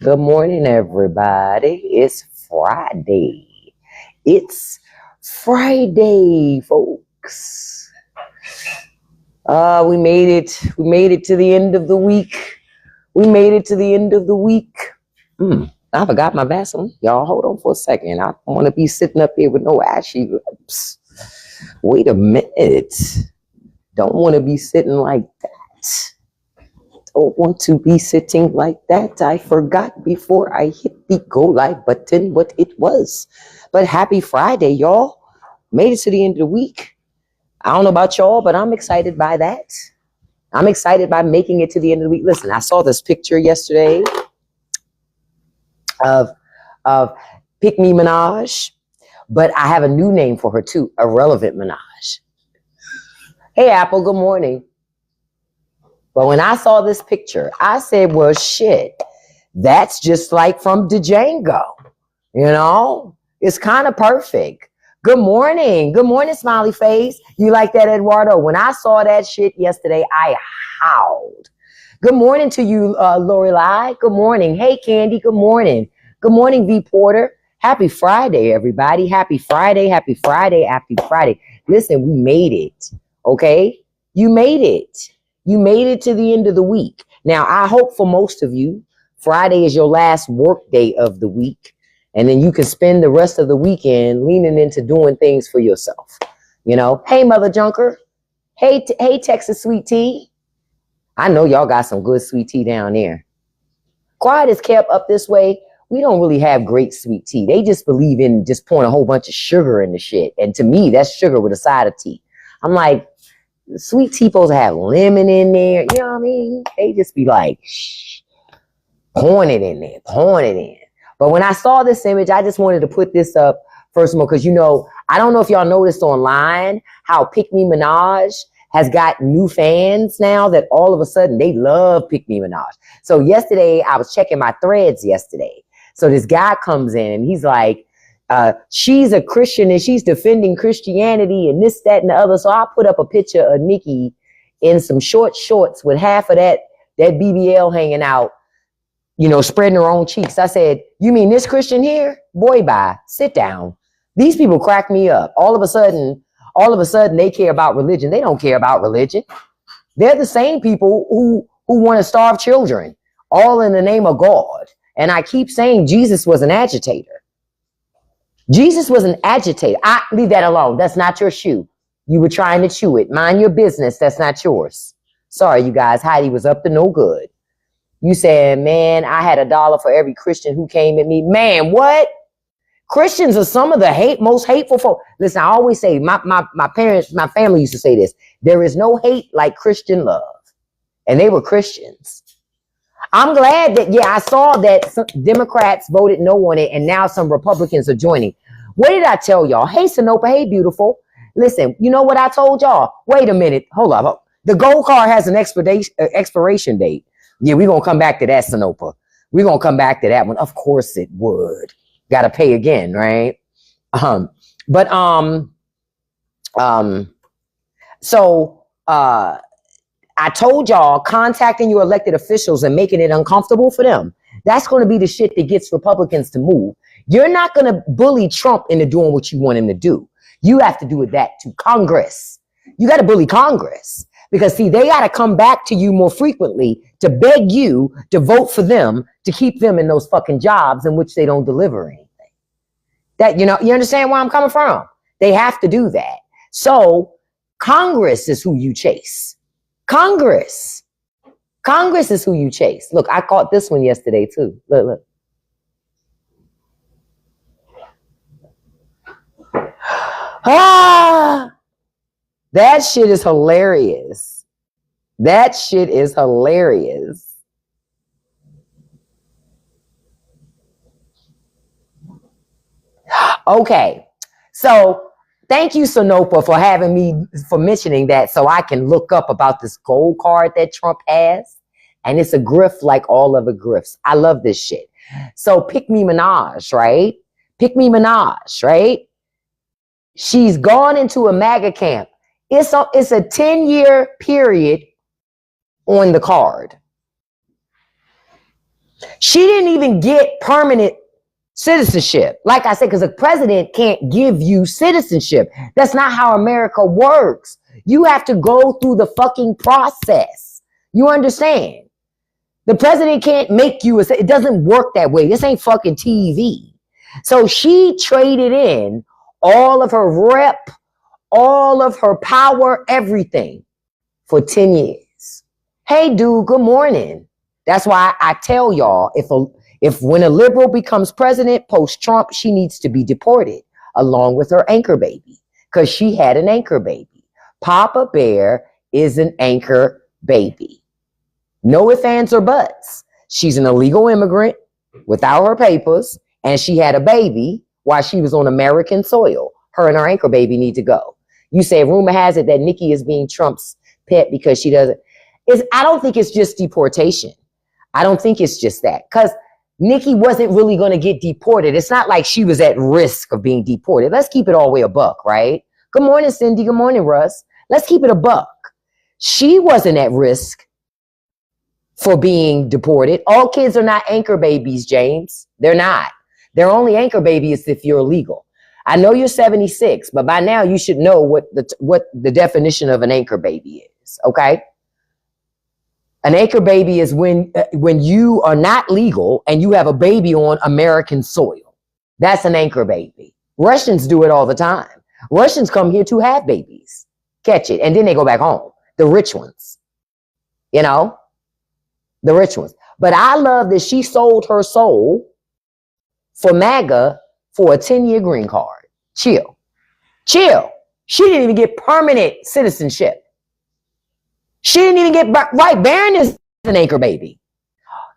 Good morning, everybody. It's Friday. It's Friday, folks. We made it. We made it to the end of the week. We made it to the end of the week. I forgot my Vaseline. Y'all, hold on for a second. I don't want to be sitting up here with no ashy lips. Wait a minute. Don't want to be sitting like that. Don't want to be sitting like that. I forgot before I hit the go live button what it was. But happy Friday, y'all. Made it to the end of the week. I don't know about y'all, but I'm excited by that. I'm excited by making it to the end of the week. Listen, I saw this picture yesterday of Pick Me Minaj, but I have a new name for her too, Irrelevant Minaj. Hey, Apple, good morning. But when I saw this picture, I said, well, shit, that's just like from Django. You know, it's kind of perfect. Good morning. Good morning, smiley face. You like that, Eduardo? When I saw that shit yesterday, I howled. Good morning to you, Lorelei. Good morning. Hey, Candy. Good morning. Good morning, V Porter. Happy Friday, everybody. Happy Friday. Happy Friday. Happy Friday. Listen, we made it. Okay? You made it. You made it to the end of the week. Now, I hope for most of you, Friday is your last work day of the week. And then you can spend the rest of the weekend leaning into doing things for yourself. You know, hey, Mother Junker. Hey, Texas Sweet Tea. I know y'all got some good sweet tea down there. Quiet is kept up this way. We don't really have great sweet tea. They just believe in just pouring a whole bunch of sugar in the shit. And to me, that's sugar with a side of tea. I'm like, sweet tea supposed to have lemon in there. You know what I mean? They just be like, shh, pouring it in there, pouring it in. But when I saw this image, I just wanted to put this up, first of all, because, you know, I don't know if y'all noticed online how Pick Me Minaj has got new fans now that all of a sudden they love Pick Me Minaj. So yesterday, I was checking my threads yesterday. So this guy comes in and he's like, she's a Christian and she's defending Christianity and this, that, and the other. So I put up a picture of Nikki in some short shorts with half of that BBL hanging out, you know, spreading her own cheeks. I said, you mean this Christian here? Boy, bye. Sit down. These people crack me up. All of a sudden, they care about religion. They don't care about religion. They're the same people who want to starve children, all in the name of God. And I keep saying Jesus was an agitator. Jesus was an agitator. Leave that alone. That's not your shoe. You were trying to chew it. Mind your business. That's not yours. Sorry, you guys. Heidi was up to no good. You said, man, I had $1 for every Christian who came at me. Man, what? Christians are some of the most hateful folk. Listen, I always say, my parents, my family used to say this. There is no hate like Christian love. And they were Christians. I'm glad that, yeah, I saw that some Democrats voted no on it, and now some Republicans are joining. What did I tell y'all? Hey, Sanopa, hey, beautiful. Listen, you know what I told y'all? Wait a minute. Hold up. The gold card has an expiration date. Yeah, we're going to come back to that, Sanopa. We're going to come back to that one. Of course it would. Got to pay again, right? So I told y'all, contacting your elected officials and making it uncomfortable for them. That's going to be the shit that gets Republicans to move. You're not going to bully Trump into doing what you want him to do. You have to do that to Congress. You got to bully Congress. Because, see, they got to come back to you more frequently to beg you to vote for them to keep them in those fucking jobs in which they don't deliver anything. That, you know, you understand where I'm coming from? They have to do that. So Congress is who you chase. Congress is who you chase. Look, I caught this one yesterday too. Look. That shit is hilarious. That shit is hilarious. Okay, so thank you, Sanopa, for mentioning that so I can look up about this gold card that Trump has. And it's a grift like all other grifts. I love this shit. So Pick Me Minaj, right? Pick Me Minaj, right? She's gone into a MAGA camp. It's a 10-year period on the card. She didn't even get permanent citizenship. Like I said, because a president can't give you citizenship. That's not how America works. You have to go through the fucking process. You understand? The president can't make you it doesn't work that way. This ain't fucking TV. So she traded in all of her rep, all of her power, everything for 10 years. Hey, dude, good morning. That's why I tell y'all, if when a liberal becomes president post-Trump, she needs to be deported along with her anchor baby because she had an anchor baby. Papa Bear is an anchor baby. No ifs, ands, or buts. She's an illegal immigrant without her papers, and she had a baby while she was on American soil. Her and her anchor baby need to go. You say rumor has it that Nikki is being Trump's pet because she doesn't. I don't think it's just deportation. I don't think it's just that. Because Nikki wasn't really going to get deported. It's not like she was at risk of being deported. Let's keep it all the way a buck, right? Good morning, Cindy. Good morning, Russ. Let's keep it a buck. She wasn't at risk for being deported. All kids are not anchor babies, James. They're not. They're only anchor babies if you're illegal. I know you're 76, but by now you should know what the definition of an anchor baby is, okay? An anchor baby is when you are not legal and you have a baby on American soil. That's an anchor baby. Russians do it all the time. Russians come here to have babies, catch it, and then they go back home. The rich ones, you know, the rich ones. But I love that she sold her soul for MAGA for a 10-year green card. Chill. She didn't even get permanent citizenship. She didn't even get, right, Barron is an anchor baby.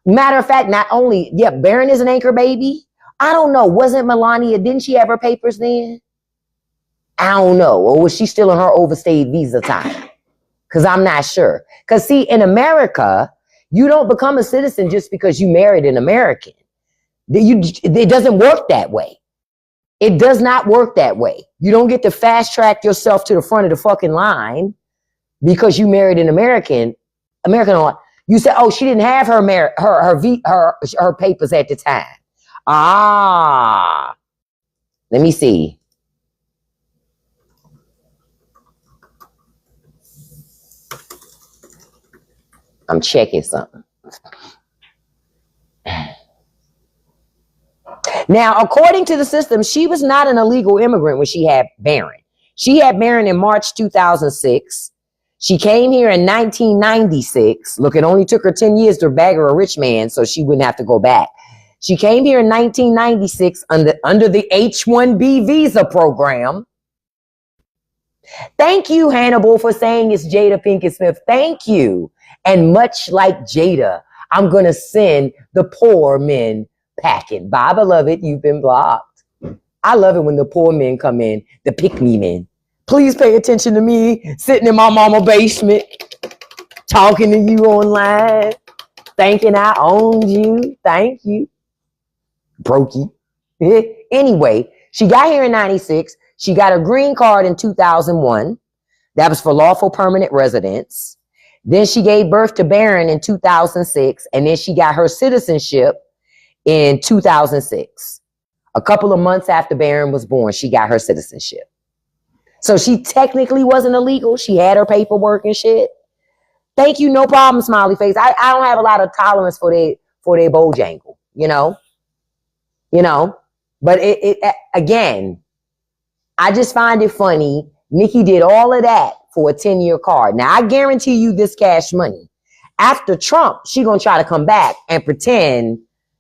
Matter of fact, not only, Barron is an anchor baby. I don't know. Wasn't Melania, didn't she have her papers then? I don't know. Or was she still in her overstayed visa time? Because I'm not sure. Because see, in America, you don't become a citizen just because you married an American. It doesn't work that way. It does not work that way. You don't get to fast track yourself to the front of the fucking line because you married an American. You said, oh, she didn't have her papers at the time. Ah, let me see. I'm checking something. Now, according to the system, she was not an illegal immigrant when she had Barron. She had Barron in March 2006. She came here in 1996. Look, it only took her 10 years to bag her a rich man, so she wouldn't have to go back. She came here in 1996 under the H-1B visa program. Thank you, Hannibal, for saying it's Jada Pinkett Smith. Thank you. And much like Jada, I'm going to send the poor men packing. Bob, I love it. You've been blocked. I love it when the poor men come in, the pick-me men. Please pay attention to me, sitting in my mama basement, talking to you online, thinking I owned you. Thank you. Brokey. Anyway, she got here in 96. She got a green card in 2001. That was for lawful permanent residence. Then she gave birth to Barron in 2006. And then she got her citizenship in 2006. A couple of months after Barron was born, she got her citizenship. So she technically wasn't illegal. She had her paperwork and shit. Thank you, no problem, smiley face. I don't have a lot of tolerance for their Bojangle, you know. But again, I just find it funny. Nikki did all of that for a 10-year card. Now, I guarantee you this cash money. After Trump, she gonna try to come back and pretend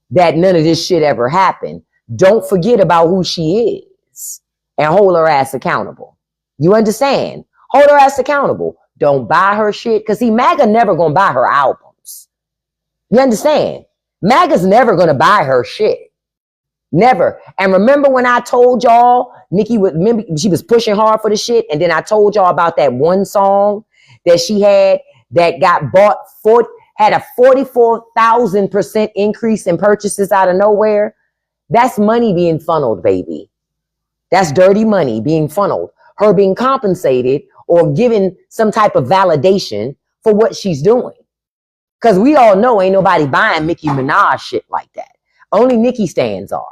that none of this shit ever happened. Don't forget about who she is and hold her ass accountable. You understand? Hold her ass accountable. Don't buy her shit. Because see, MAGA never going to buy her albums. You understand? MAGA's never going to buy her shit. Never. And remember when I told y'all, Nikki she was pushing hard for the shit. And then I told y'all about that one song that she had that got bought had a 44,000% increase in purchases out of nowhere. That's money being funneled, baby. That's dirty money being funneled. Her being compensated or given some type of validation for what she's doing. Because we all know ain't nobody buying Nicki Minaj shit like that. Only Nicki stands are.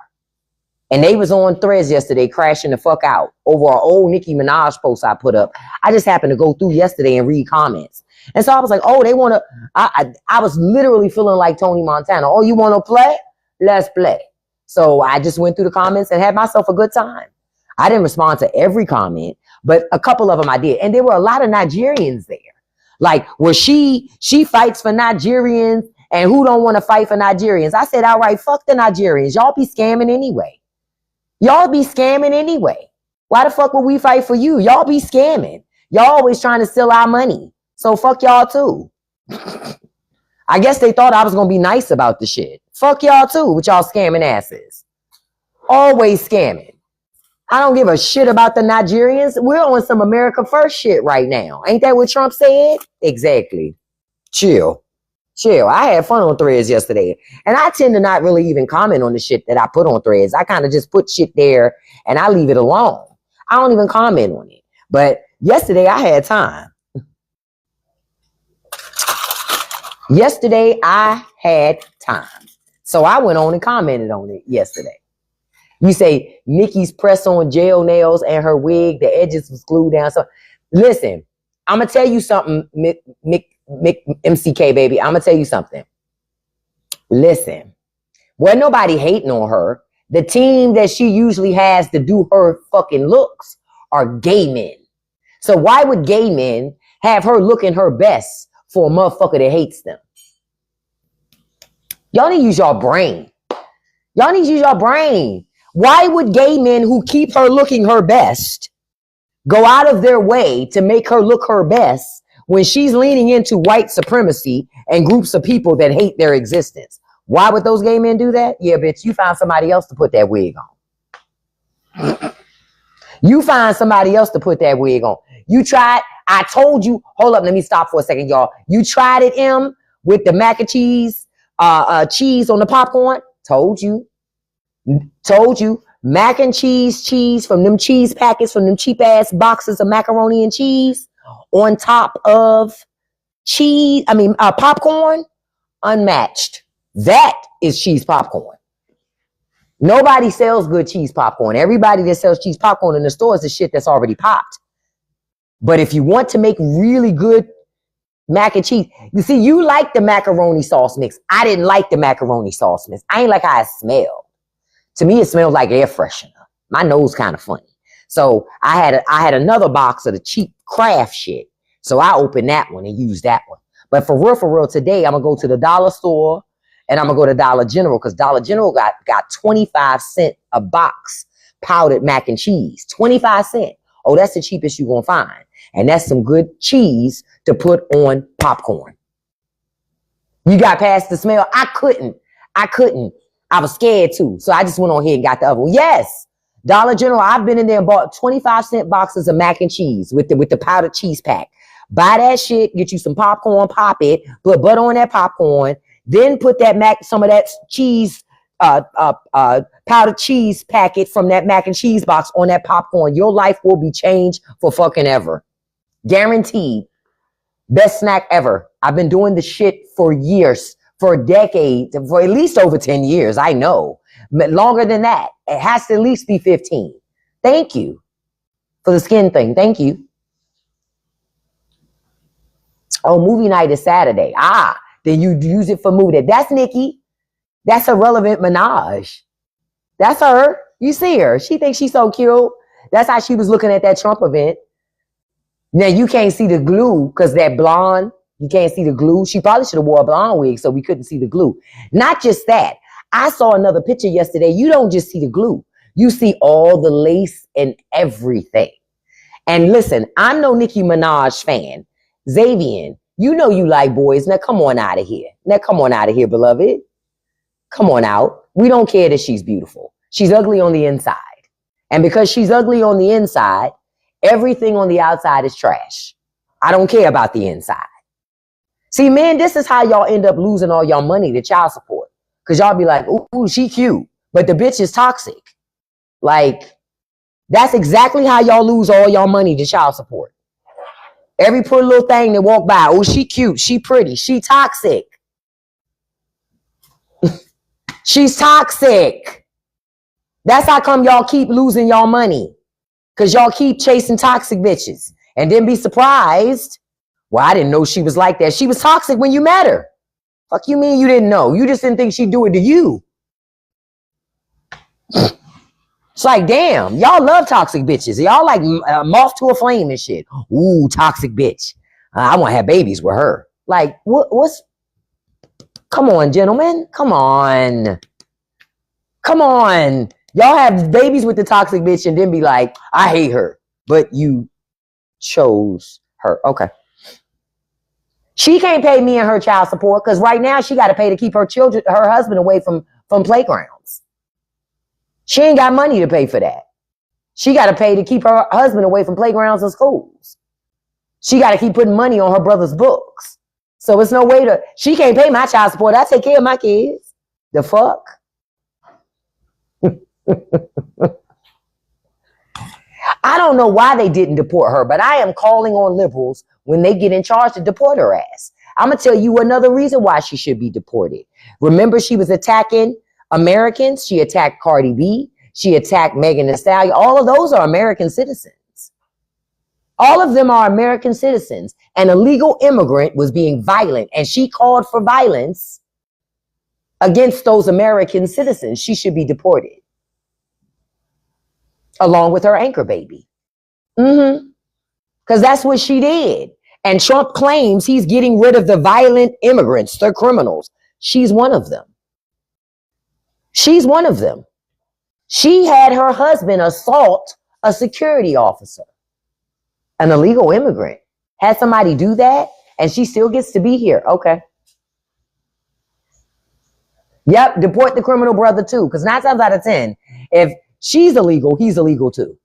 And they was on Threads yesterday crashing the fuck out over an old Nicki Minaj post I put up. I just happened to go through yesterday and read comments. And so I was like, oh, they want to, I was literally feeling like Tony Montana. Oh, you want to play? Let's play. So I just went through the comments and had myself a good time. I didn't respond to every comment, but a couple of them I did. And there were a lot of Nigerians there. Like, where she fights for Nigerians and who don't want to fight for Nigerians. I said, all right, fuck the Nigerians. Y'all be scamming anyway. Y'all be scamming anyway. Why the fuck would we fight for you? Y'all be scamming. Y'all always trying to steal our money. So fuck y'all too. I guess they thought I was going to be nice about the shit. Fuck y'all too with y'all scamming asses. Always scamming. I don't give a shit about the Nigerians. We're on some America First shit right now. Ain't that what Trump said? Exactly. Chill. Chill. I had fun on Threads yesterday. And I tend to not really even comment on the shit that I put on Threads. I kind of just put shit there and I leave it alone. I don't even comment on it. But yesterday I had time. Yesterday I had time. So I went on and commented on it yesterday. You say Nicki's press on gel nails and her wig, the edges was glued down. So listen, I'm going to tell you something, MCK baby. I'm going to tell you something. Listen, wasn't nobody hating on her. The team that she usually has to do her fucking looks are gay men. So why would gay men have her looking her best for a motherfucker that hates them? Y'all need to use your brain. Y'all need to use your brain. Why would gay men who keep her looking her best go out of their way to make her look her best when she's leaning into white supremacy and groups of people that hate their existence? Why would those gay men do that? Yeah, bitch, you found somebody else to put that wig on. You find somebody else to put that wig on. You tried, I told you, hold up, let me stop for a second, y'all. You tried it, M, with the mac and cheese, cheese on the popcorn? Told you. Told you. Mac and cheese from them cheese packets, from them cheap ass boxes of macaroni and cheese on top of popcorn, unmatched. That is cheese popcorn. Nobody sells good cheese popcorn. Everybody that sells cheese popcorn in the store is the shit that's already popped. But if you want to make really good mac and cheese, you see, you like the macaroni sauce mix. I didn't like the macaroni sauce mix. I ain't like how it smelled. To me, it smelled like air freshener. My nose kind of funny. So I had another box of the cheap craft shit. So I opened that one and used that one. But for real, today, I'm going to go to the dollar store and I'm going to go to Dollar General because Dollar General got 25 cents a box powdered mac and cheese. 25 cents. Oh, that's the cheapest you're going to find. And that's some good cheese to put on popcorn. You got past the smell? I couldn't. I was scared too. So I just went on here and got the other one. Yes. Dollar General, I've been in there and bought 25 cent boxes of mac and cheese with the powdered cheese pack. Buy that shit, get you some popcorn, pop it, put butter on that popcorn, then put some of that cheese, powdered cheese packet from that mac and cheese box on that popcorn. Your life will be changed for fucking ever. Guaranteed. Best snack ever. I've been doing the shit for years, for decades, for at least over 10 years. I know. But longer than that. It has to at least be 15. Thank you for the skin thing. Thank you. Oh, movie night is Saturday. Then you use it for movie night. That's Nicki. That's Irrelevant Minaj. That's her. You see her. She thinks she's so cute. That's how she was looking at that Trump event. Now, you can't see the glue because that blonde, you can't see the glue. She probably should have wore a blonde wig so we couldn't see the glue. Not just that. I saw another picture yesterday. You don't just see the glue. You see all the lace and everything. And listen, I'm no Nicki Minaj fan. Xavier, you know you like boys. Now come on out of here. Beloved. Come on out. We don't care that she's beautiful. She's ugly on the inside. And because she's ugly on the inside, everything on the outside is trash. I don't care about the inside. See, man, this is how y'all end up losing all y'all money to child support. Because y'all be like, ooh, she cute. But the bitch is toxic. Like, that's exactly how y'all lose all y'all money to child support. Every poor little thing that walk by, oh, she cute, she pretty, she toxic. She's toxic. That's how come y'all keep losing y'all money. Because y'all keep chasing toxic bitches. And then be surprised. Well, I didn't know she was like that. She was toxic when you met her. Fuck you mean you didn't know? You just didn't think she'd do it to you. It's like, damn, y'all love toxic bitches. Y'all like moth to a flame and shit. Ooh, toxic bitch. I want to have babies with her. Like, what's... Come on, gentlemen. Come on. Come on. Y'all have babies with the toxic bitch and then be like, I hate her. But you chose her. Okay. She can't pay me and her child support because right now she got to pay to keep her children, her husband away from playgrounds. She ain't got money to pay for that. She got to pay to keep her husband away from playgrounds and schools. She got to keep putting money on her brother's books. So it's no way to, she can't pay my child support. I take care of my kids. The fuck? I don't know why they didn't deport her, but I am calling on liberals when they get in charge to deport her ass. I'm going to tell you another reason why she should be deported. Remember, she was attacking Americans. She attacked Cardi B. She attacked Megan Thee Stallion. All of those are American citizens. All of them are American citizens. An illegal immigrant was being violent, and she called for violence against those American citizens. She should be deported. Along with her anchor baby. Because that's what she did. And Trump claims he's getting rid of the violent immigrants. They're criminals. She's one of them. She's one of them. She had her husband assault a security officer. An illegal immigrant. Had somebody do that and she still gets to be here. Okay. Yep, deport the criminal brother too. Because 9 times out of 10, if she's illegal, he's illegal too.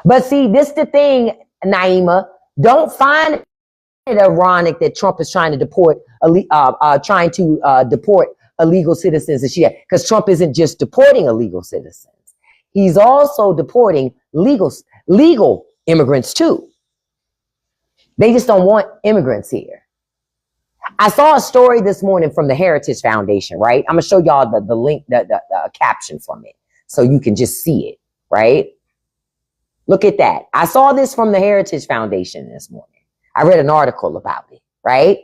But see, this the thing, Naima. Don't find it ironic that Trump is trying to deport illegal citizens and shit. Because Trump isn't just deporting illegal citizens. He's also deporting legal immigrants too. They just don't want immigrants here. I saw a story this morning from the Heritage Foundation, right? I'm going to show y'all the link, the caption from it so you can just see it, right? Look at that. I saw this from the Heritage Foundation this morning. I read an article about it, right?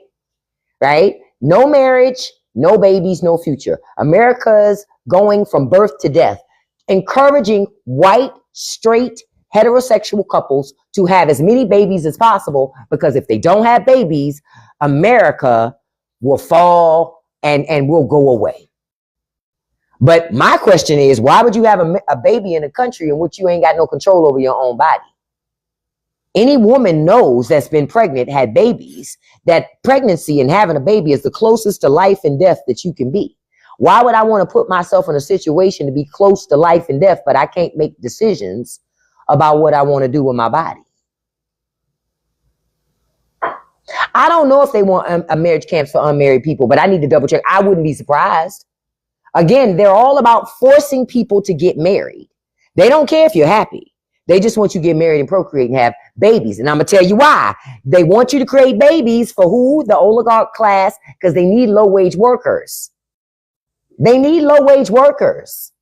Right? No marriage, no babies, no future. America's going from birth to death, encouraging white, straight, heterosexual couples to have as many babies as possible, because if they don't have babies, America will fall and will go away. But my question is, why would you have a baby in a country in which you ain't got no control over your own body? Any woman knows that's been pregnant, had babies, that pregnancy and having a baby is the closest to life and death that you can be. Why would I want to put myself in a situation to be close to life and death, but I can't make decisions about what I want to do with my body? I don't know if they want a marriage camps for unmarried people, but I need to double check. I wouldn't be surprised. Again, they're all about forcing people to get married. They don't care if you're happy. They just want you to get married and procreate and have babies. And I'm going to tell you why. They want you to create babies for who? The oligarch class, because they need low-wage workers. They need low-wage workers.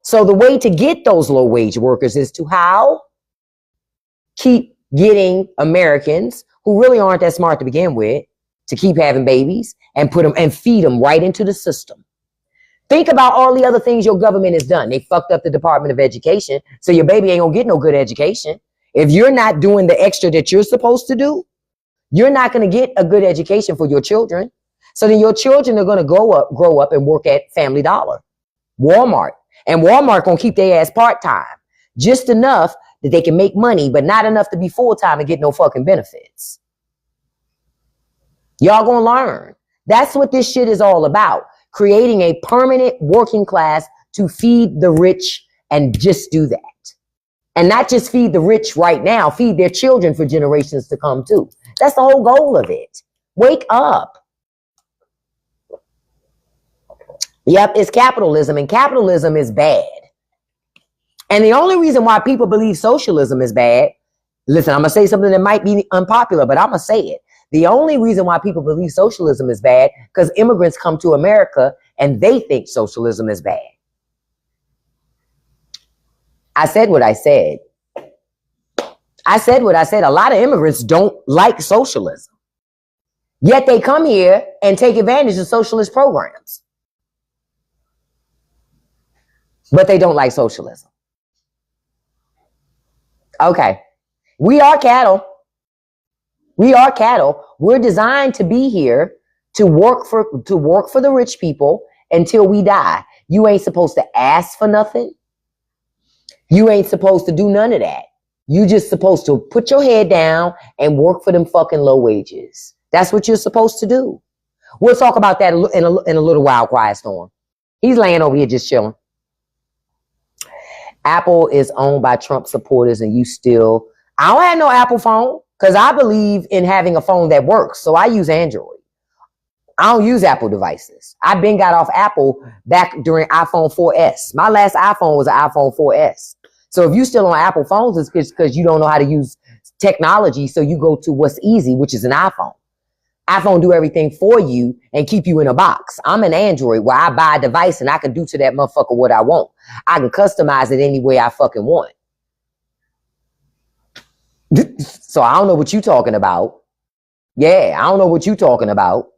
So the way to get those low-wage workers is to how? Keep getting Americans who really aren't that smart to begin with to keep having babies and put them and feed them right into the system. Think about all the other things your government has done. They fucked up the Department of Education, so your baby ain't gonna get no good education. If you're not doing the extra that you're supposed to do, you're not gonna get a good education for your children. So then your children are gonna grow up and work at Family Dollar, Walmart. And Walmart gonna keep their ass part-time, just enough that they can make money, but not enough to be full-time and get no fucking benefits. Y'all gonna learn. That's what this shit is all about. Creating a permanent working class to feed the rich and just do that. And not just feed the rich right now, feed their children for generations to come too. That's the whole goal of it. Wake up. Yep, it's capitalism, and capitalism is bad. And the only reason why people believe socialism is bad, listen, I'm going to say something that might be unpopular, but I'm going to say it. The only reason why people believe socialism is bad because immigrants come to America and they think socialism is bad. I said what I said. I said what I said. A lot of immigrants don't like socialism. Yet they come here and take advantage of socialist programs. But they don't like socialism. Okay. We are cattle. We are cattle. We're designed to be here to work for the rich people until we die. You ain't supposed to ask for nothing. You ain't supposed to do none of that. You just supposed to put your head down and work for them fucking low wages. That's what you're supposed to do. We'll talk about that in a little while, Quiet Storm. He's laying over here just chilling. Apple is owned by Trump supporters and you still... I don't have no Apple phone because I believe in having a phone that works. So I use Android. I don't use Apple devices. I've been got off Apple back during iPhone 4S. My last iPhone was an iPhone 4S. So if you still on Apple phones, it's because you don't know how to use technology. So you go to what's easy, which is an iPhone. iPhone do everything for you and keep you in a box. I'm an Android where I buy a device and I can do to that motherfucker what I want. I can customize it any way I fucking want. So I don't know what you talking about. Yeah, I don't know what you talking about.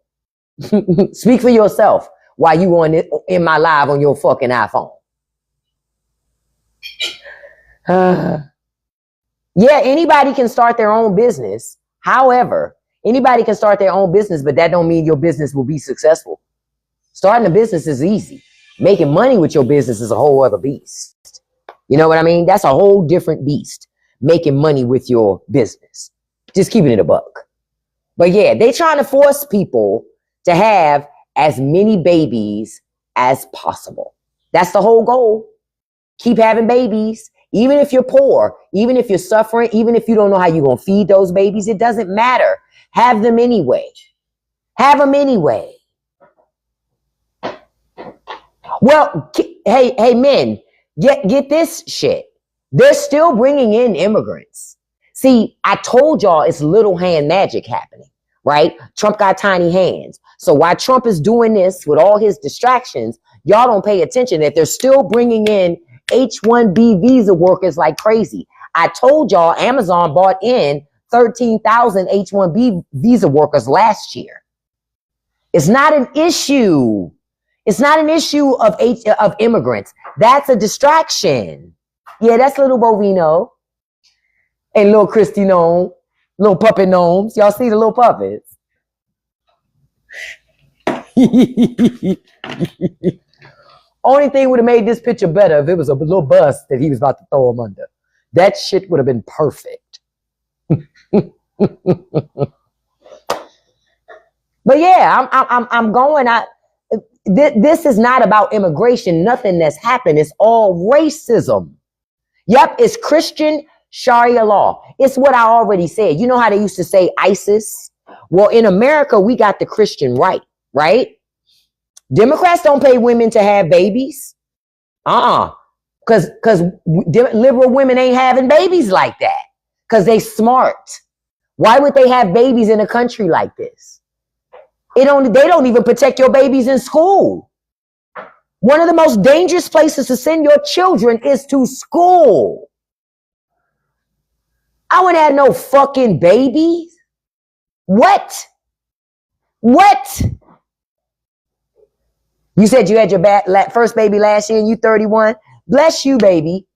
Speak for yourself while you on it in my live on your fucking iPhone. Yeah, anybody can start their own business. However, anybody can start their own business, but that don't mean your business will be successful. Starting a business is easy. Making money with your business is a whole other beast. You know what I mean? That's a whole different beast. Making money with your business. Just keeping it a buck. But yeah, they trying to force people to have as many babies as possible. That's the whole goal. Keep having babies. Even if you're poor, even if you're suffering, even if you don't know how you're going to feed those babies, it doesn't matter. Have them anyway. Have them anyway. Well, hey, men, get this shit. They're still bringing in immigrants. See, I told y'all it's little hand magic happening, right? Trump got tiny hands. So while Trump is doing this with all his distractions, y'all don't pay attention that they're still bringing in H-1B visa workers like crazy. I told y'all Amazon bought in 13,000 H-1B visa workers last year. It's not an issue. It's not an issue of immigrants. That's a distraction. Yeah, that's little Bovino and little Christy Gnome, little puppet gnomes. Y'all see the little puppets? Only thing would have made this picture better if it was a little bus that he was about to throw him under. That shit would have been perfect. But yeah, I'm going out. This is not about immigration. Nothing that's happened. It's all racism. Yep, it's Christian Sharia law. It's what I already said. You know how they used to say ISIS? Well, in America, we got the Christian right? Democrats don't pay women to have babies. Because liberal women ain't having babies like that. Because they smart. Why would they have babies in a country like this? They don't even protect your babies in school. One of the most dangerous places to send your children is to school. I wouldn't have no fucking babies. What? You said you had your first baby last year and you 31. Bless you, baby.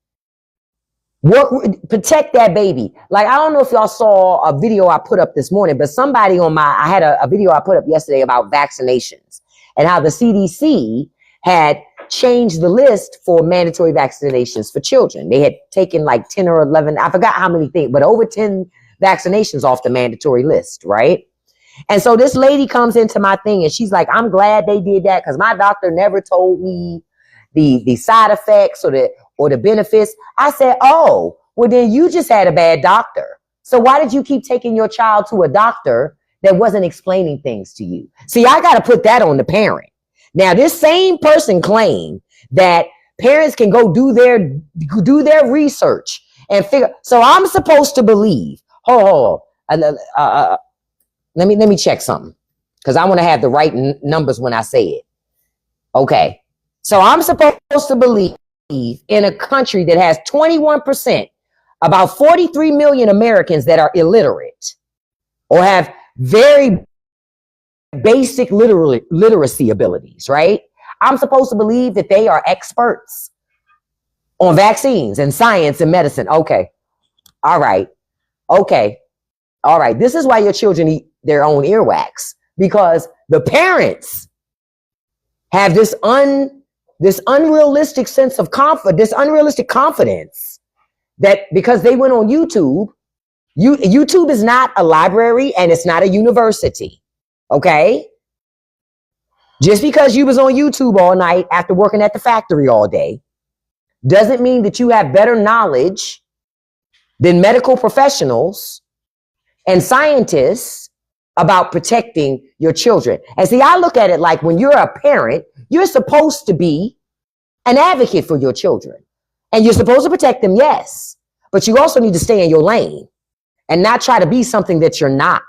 Protect that baby. Like, I don't know if y'all saw a video I put up this morning, but somebody I had a video I put up yesterday about vaccinations and how the CDC had changed the list for mandatory vaccinations for children. They had taken like 10 or 11, I forgot how many things, but over 10 vaccinations off the mandatory list, right? And so this lady comes into my thing and she's like, I'm glad they did that because my doctor never told me the side effects or the benefits. I said, oh, well then you just had a bad doctor. So why did you keep taking your child to a doctor that wasn't explaining things to you? See, I got to put that on the parent. Now, this same person claimed that parents can go do their research and figure. So I'm supposed to believe. Hold on. Let me check something because I want to have the right numbers when I say it. Okay. So I'm supposed to believe in a country that has 21%, about 43 million Americans that are illiterate or have very basic literacy abilities, right? I'm supposed to believe that they are experts on vaccines and science and medicine. Okay. All right. Okay. All right. This is why your children eat their own earwax, because the parents have this unrealistic sense of confidence, this unrealistic confidence that because they went on YouTube, YouTube is not a library and it's not a university. Okay. Just because you was on YouTube all night after working at the factory all day doesn't mean that you have better knowledge than medical professionals and scientists about protecting your children. And see, I look at it like when you're a parent, you're supposed to be an advocate for your children. And you're supposed to protect them, yes. But you also need to stay in your lane and not try to be something that you're not.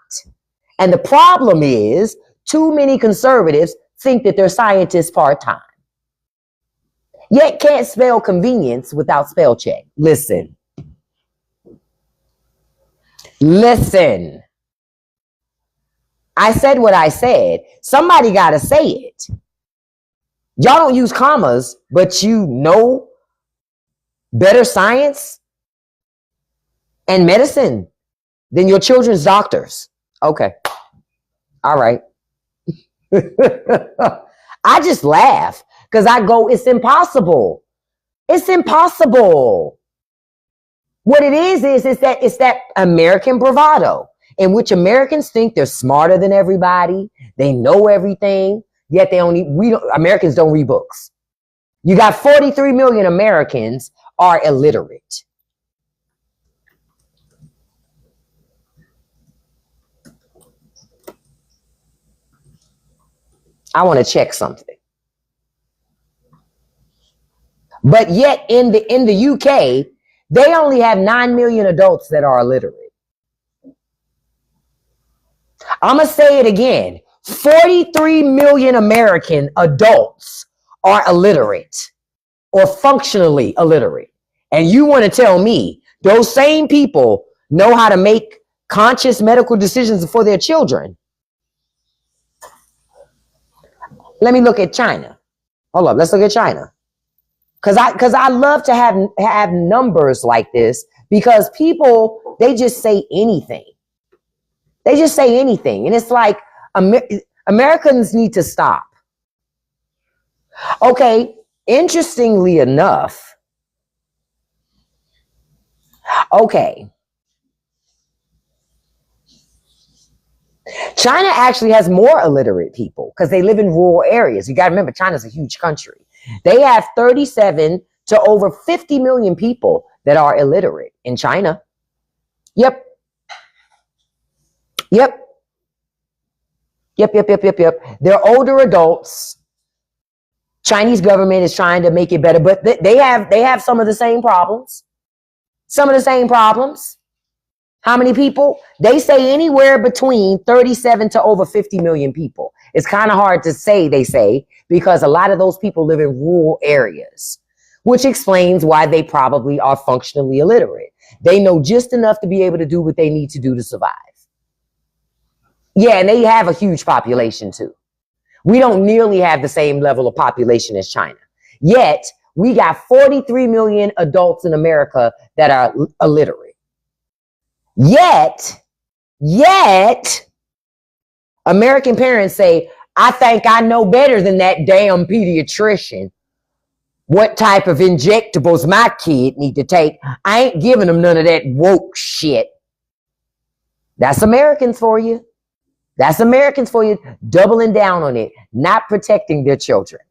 And the problem is too many conservatives think that they're scientists part-time, yet can't spell convenience without spell check. Listen. I said what I said. Somebody got to say it. Y'all don't use commas, but you know better science and medicine than your children's doctors. Okay. All right. I just laugh because I go, it's impossible. It's impossible. What it is that it's that American bravado in which Americans think they're smarter than everybody. They know everything, yet Americans don't read books. You got 43 million Americans are illiterate. I want to check something. But yet in the UK, they only have 9 million adults that are illiterate. I'm going to say it again. 43 million American adults are illiterate or functionally illiterate. And you want to tell me those same people know how to make conscious medical decisions for their children? Let me look at China. Hold up, let's look at China. Because I love to have numbers like this because people, they just say anything. They just say anything. And it's like Americans need to stop. Okay, interestingly enough, okay, China actually has more illiterate people because they live in rural areas. You got to remember, China's a huge country. They have 37 to over 50 million people that are illiterate in China. Yep. They're older adults. Chinese government is trying to make it better, but they have some of the same problems. How many people? They say anywhere between 37 to over 50 million people. It's kind of hard to say, they say, because a lot of those people live in rural areas, which explains why they probably are functionally illiterate. They know just enough to be able to do what they need to do to survive. Yeah, and they have a huge population too. We don't nearly have the same level of population as China. Yet, we got 43 million adults in America that are illiterate. Yet, American parents say, I think I know better than that damn pediatrician what type of injectables my kid need to take. I ain't giving them none of that woke shit. That's Americans for you. That's Americans for you, doubling down on it, not protecting their children.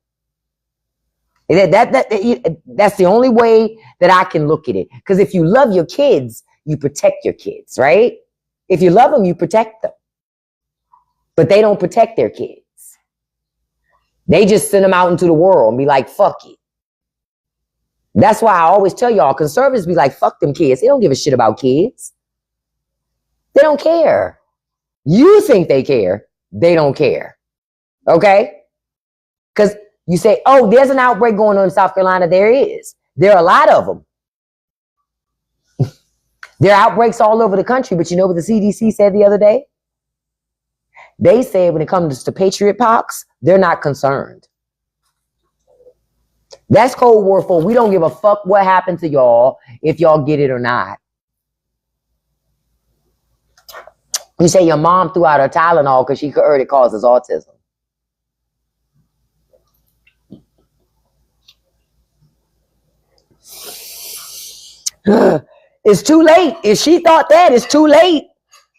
That's the only way that I can look at it. Because if you love your kids, you protect your kids, right? If you love them, you protect them. But they don't protect their kids. They just send them out into the world and be like, fuck it. That's why I always tell y'all, conservatives be like, fuck them kids. They don't give a shit about kids. They don't care. You think they care. They don't care. Okay? Because you say, oh, there's an outbreak going on in South Carolina. There is. There are a lot of them. There are outbreaks all over the country, but you know what the CDC said the other day? They said when it comes to Patriot pox, they're not concerned. That's Cold War 4. We don't give a fuck what happened to y'all if y'all get it or not. You say your mom threw out her Tylenol because she heard it causes autism. It's too late. If she thought that, it's too late.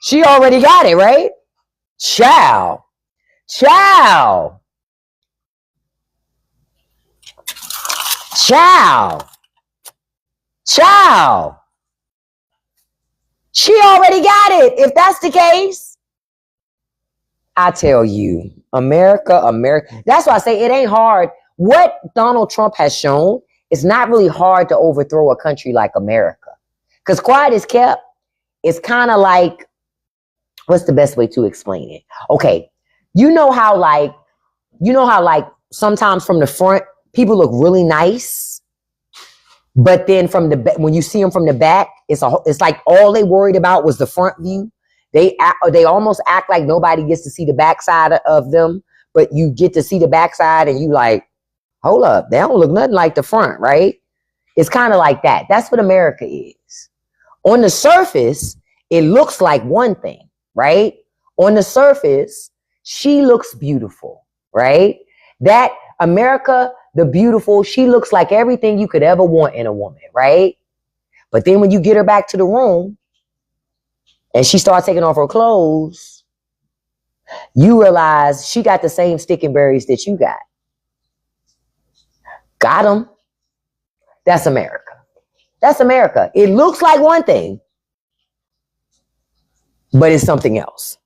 She already got it, right? Child. Child. Child. Child. She already got it. If that's the case, I tell you, America. That's why I say it ain't hard. What Donald Trump has shown, it's not really hard to overthrow a country like America. Because quiet is kept, it's kind of like, what's the best way to explain it? Okay, you know how like sometimes from the front, people look really nice, but then from the when you see them from the back, it's like all they worried about was the front view. They almost act like nobody gets to see the backside of them, but you get to see the backside, and you like, hold up, they don't look nothing like the front, right? It's kind of like that. That's what America is. On the surface, it looks like one thing, right? On the surface, she looks beautiful, right? That America, the beautiful, she looks like everything you could ever want in a woman, right? But then when you get her back to the room and she starts taking off her clothes, you realize she got the same sticking berries that you got. Got them. That's America. That's America. It looks like one thing, but it's something else.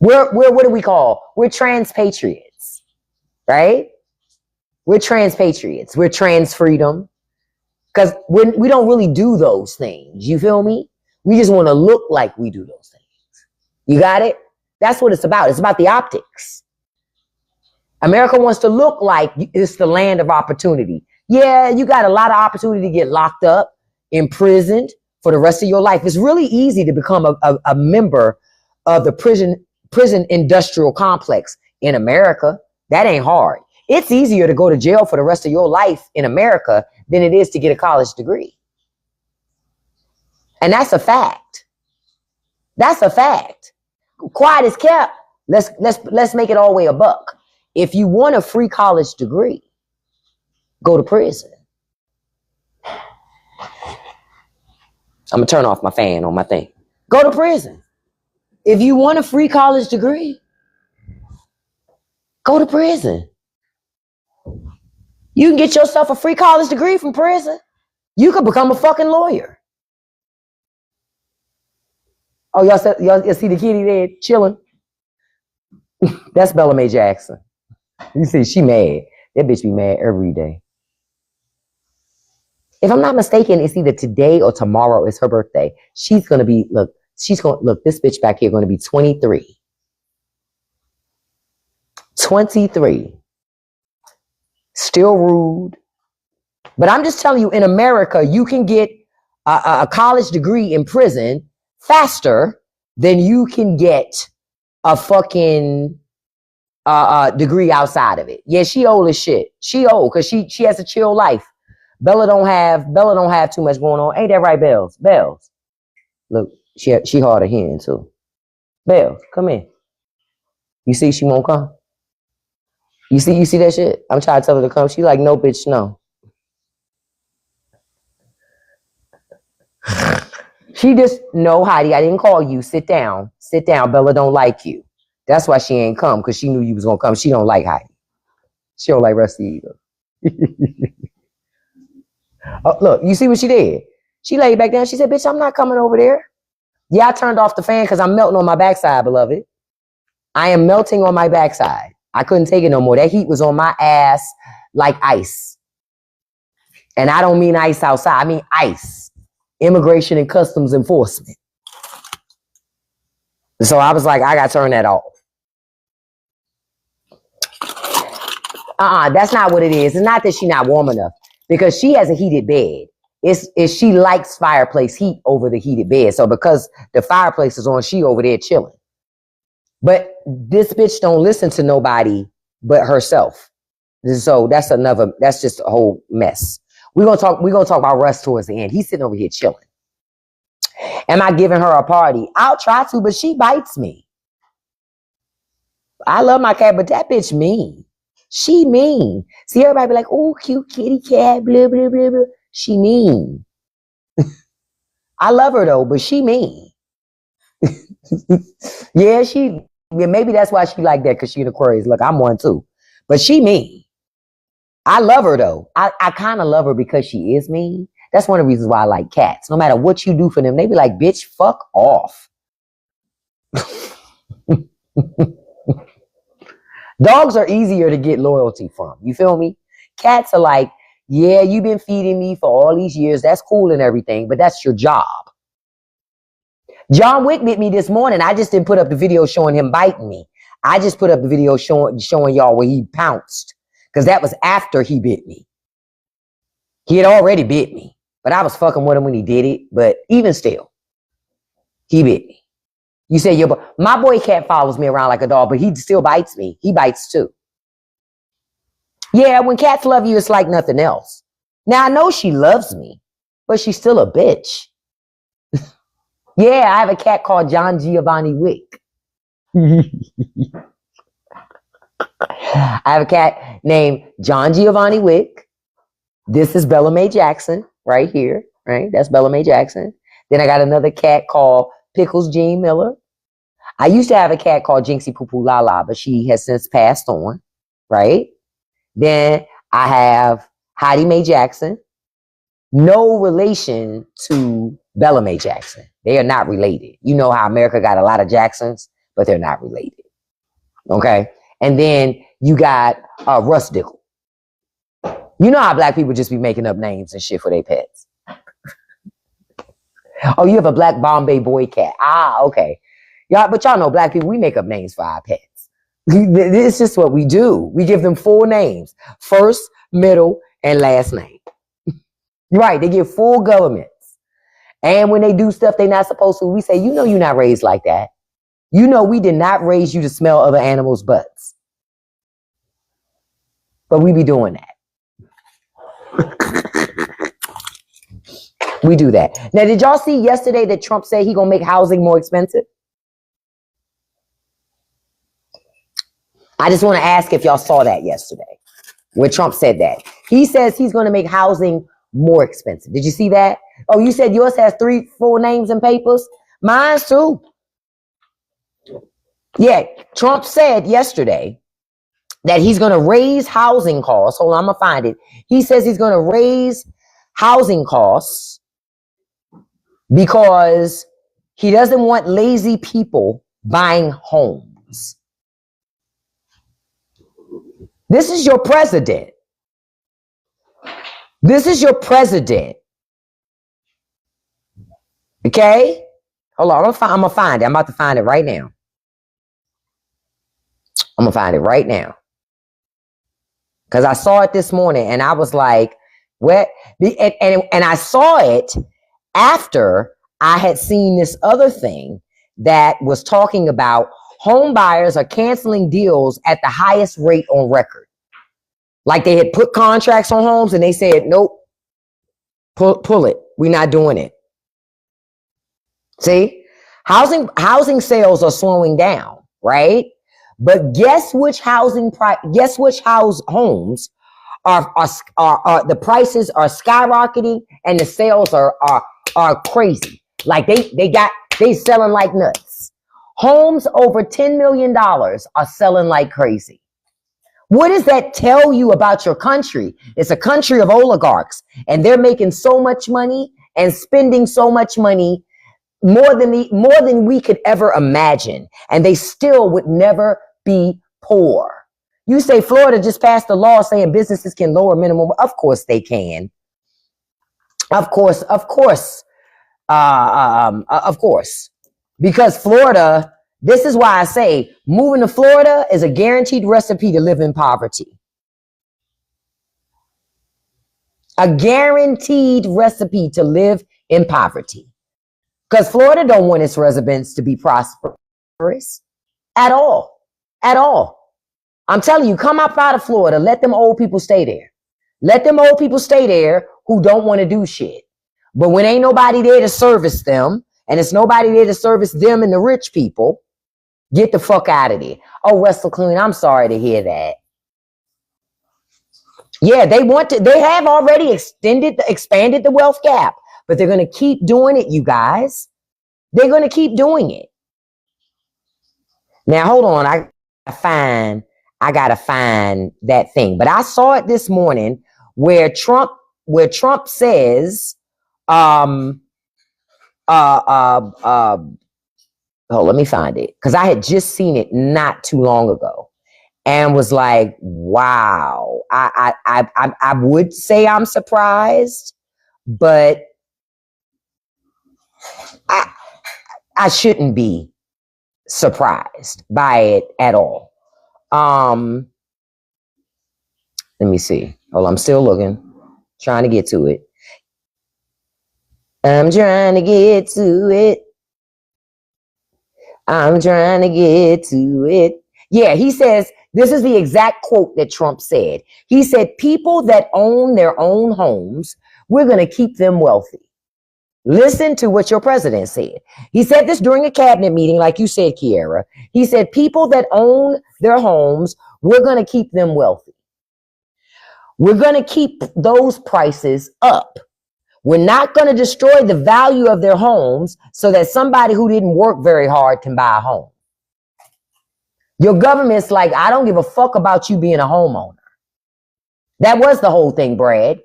We're what do we call? We're trans patriots, right? We're trans patriots. We're trans freedom. Because we don't really do those things. You feel me? We just want to look like we do those things. You got it? That's what it's about. It's about the optics. America wants to look like it's the land of opportunity. Yeah, you got a lot of opportunity to get locked up, imprisoned for the rest of your life. It's really easy to become a member of the prison industrial complex in America. That ain't hard. It's easier to go to jail for the rest of your life in America than it is to get a college degree. And that's a fact. That's a fact. Quiet is kept. Let's make it all the way a buck. If you want a free college degree, go to prison. I'm gonna turn off my fan on my thing. Go to prison. If you want a free college degree, go to prison. You can get yourself a free college degree from prison. You could become a fucking lawyer. Oh, y'all see the kitty there chilling? That's Bella Mae Jackson. You see, she mad. That bitch be mad every day. If I'm not mistaken, it's either today or tomorrow is her birthday. She's going to be, this bitch back here going to be 23. 23. Still rude. But I'm just telling you, in America, you can get a college degree in prison faster than you can get a fucking degree outside of it. Yeah, she old as shit. She old because she has a chill life. Bella don't have too much going on. Ain't that right, Bells? Bells. Look, she hard of hearing too. Bells, come in. You see she won't come? You see that shit? I'm trying to tell her to come. She like, no, bitch, no. She just, no, Heidi, I didn't call you. Sit down. Sit down. Bella don't like you. That's why she ain't come, because she knew you was going to come. She don't like Heidi. She don't like Rusty either. Oh, look, you see what she did? She laid back down. She said, bitch, I'm not coming over there. Yeah, I turned off the fan because I'm melting on my backside, beloved. I am melting on my backside. I couldn't take it no more. That heat was on my ass like ice. And I don't mean ice outside. I mean, ice. Immigration and Customs Enforcement. So I was like, I got to turn that off. That's not what it is. It's not that she's not warm enough because she has a heated bed. It's she likes fireplace heat over the heated bed. So because the fireplace is on, she over there chilling. But this bitch don't listen to nobody but herself. So that's just a whole mess. We're gonna talk about Russ towards the end. He's sitting over here chilling. Am I giving her a party? I'll try to, but she bites me. I love my cat, but that bitch mean. She mean. See, everybody be like, oh, cute kitty cat, blah, blah, blah, blah. She mean. I love her though, but she mean. Yeah, maybe that's why she like that, because she an Aquarius. Look, I'm one too. But she mean. I love her though. I kind of love her because she is mean. That's one of the reasons why I like cats. No matter what you do for them, they be like, bitch, fuck off. Dogs are easier to get loyalty from. You feel me? Cats are like, yeah, you've been feeding me for all these years. That's cool and everything, but that's your job. John Wick bit me this morning. I just didn't put up the video showing him biting me. I just put up the video showing y'all where he pounced, because that was after he bit me. He had already bit me, but I was fucking with him when he did it. But even still, he bit me. You say, my boy cat follows me around like a dog, but he still bites me. He bites too. Yeah, when cats love you, it's like nothing else. Now, I know she loves me, but she's still a bitch. Yeah, I have a cat called John Giovanni Wick. I have a cat named John Giovanni Wick. This is Bella Mae Jackson right here, right? That's Bella Mae Jackson. Then I got another cat called Pickles Jean Miller. I used to have a cat called Jinxie Poo Poo La La, but she has since passed on, right? Then I have Heidi Mae Jackson. No relation to Bella Mae Jackson. They are not related. You know how America got a lot of Jacksons, but they're not related. Okay? And then you got Russ Dickle. You know how black people just be making up names and shit for their pets. Oh, you have a black Bombay boy cat. Okay. But y'all know black people, we make up names for our pets. It's just what we do. We give them full names. First, middle, and last name. Right, they get full governments. And when they do stuff they're not supposed to, we say, you know you're not raised like that. You know we did not raise you to smell other animals' butts. But we be doing that. We do that. Now, did y'all see yesterday that Trump said he gonna make housing more expensive? I just want to ask if y'all saw that yesterday, when Trump said that. He says he's going to make housing more expensive. Did you see that? Oh, you said yours has 3 full names and papers? Mine's too. Yeah, Trump said yesterday that he's going to raise housing costs. Hold on, I'm going to find it. He says he's going to raise housing costs because he doesn't want lazy people buying homes. This is your president. This is your president. Okay? Hold on, I'm going to find it. I'm about to find it right now. I'm going to find it right now. Because I saw it this morning and I was like, what? And I saw it after I had seen this other thing that was talking about home buyers are canceling deals at the highest rate on record. Like they had put contracts on homes and they said, nope, pull it. We're not doing it. See, housing sales are slowing down, right? But guess which homes are the prices are skyrocketing and the sales are crazy. Like they selling like nuts. Homes over $10 million are selling like crazy. What does that tell you about your country? It's a country of oligarchs, and they're making so much money and spending so much money, more than we could ever imagine, and they still would never be poor. You say Florida just passed a law saying businesses can lower minimum. Of course they can. Of course. Because Florida This is why I say moving to Florida is a guaranteed recipe to live in poverty. A guaranteed recipe to live in poverty. Because Florida don't want its residents to be prosperous at all. At all. I'm telling you, come up out of Florida. Let them old people stay there. Let them old people stay there who don't want to do shit. But when ain't nobody there to service them, and it's nobody there to service them and the rich people, get the fuck out of there. Oh, Russell Clooney, I'm sorry to hear that. Yeah, they have already expanded the wealth gap, but they're going to keep doing it, you guys. They're going to keep doing it. Now, hold on. I got to find that thing. But I saw it this morning where Trump says, oh, let me find it. Because I had just seen it not too long ago and was like, wow. I would say I'm surprised, but I shouldn't be surprised by it at all. Let me see. Hold on, I'm still looking, trying to get to it. I'm trying to get to it. I'm trying to get to it. Yeah, he says, this is the exact quote that Trump said. He said, people that own their own homes, we're going to keep them wealthy. Listen to what your president said. He said this during a cabinet meeting, like you said, Kiara. He said, people that own their homes, we're going to keep them wealthy. We're going to keep those prices up. We're not going to destroy the value of their homes so that somebody who didn't work very hard can buy a home. Your government's like, I don't give a fuck about you being a homeowner. That was the whole thing, Brad.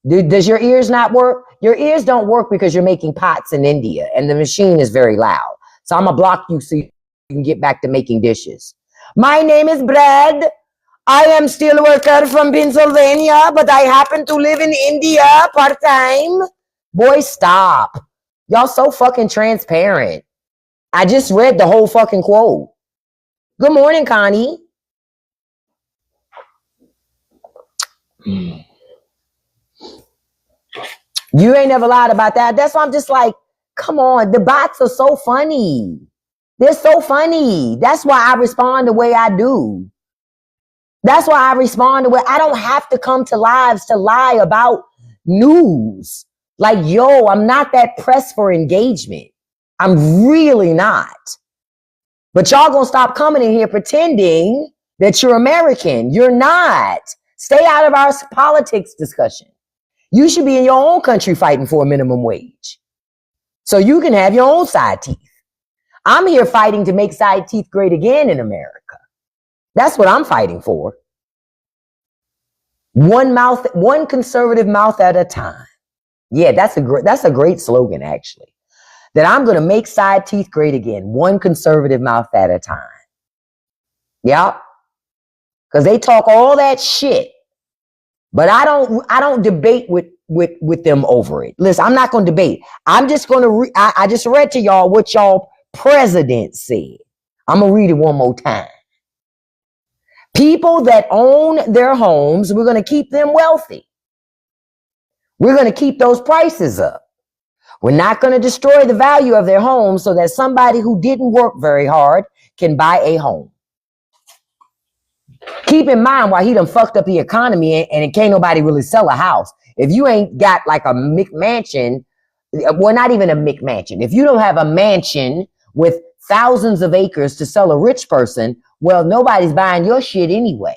Does your ears not work? Your ears don't work because you're making pots in India and the machine is very loud. So I'm going to block you so you can get back to making dishes. My name is Brad. I am still a worker from Pennsylvania, but I happen to live in India part-time. Boy, stop. Y'all so fucking transparent. I just read the whole fucking quote. Good morning, Connie. You ain't never lied about that. That's why I'm just like, come on. The bots are so funny. They're so funny. That's why I respond the way I do. That's why I respond the way I don't have to come to lives to lie about news. Like, yo, I'm not that pressed for engagement. I'm really not. But y'all gonna stop coming in here pretending that you're American. You're not. Stay out of our politics discussion. You should be in your own country fighting for a minimum wage so you can have your own side teeth. I'm here fighting to make side teeth great again in America. That's what I'm fighting for. One conservative mouth at a time. Yeah, that's a great slogan, actually. That I'm going to make side teeth great again. One conservative mouth at a time. Yeah. Because they talk all that shit. But I don't debate with them over it. Listen, I'm not going to debate. I'm just going to I just read to y'all what y'all president said. I'm going to read it one more time. People that own their homes, we're going to keep them wealthy. We're going to keep those prices up. We're not going to destroy the value of their homes so that somebody who didn't work very hard can buy a home. Keep in mind why he done fucked up the economy and it can't nobody really sell a house. If you ain't got like a McMansion, well, not even a McMansion. If you don't have a mansion with thousands of acres to sell a rich person, well, nobody's buying your shit anyway.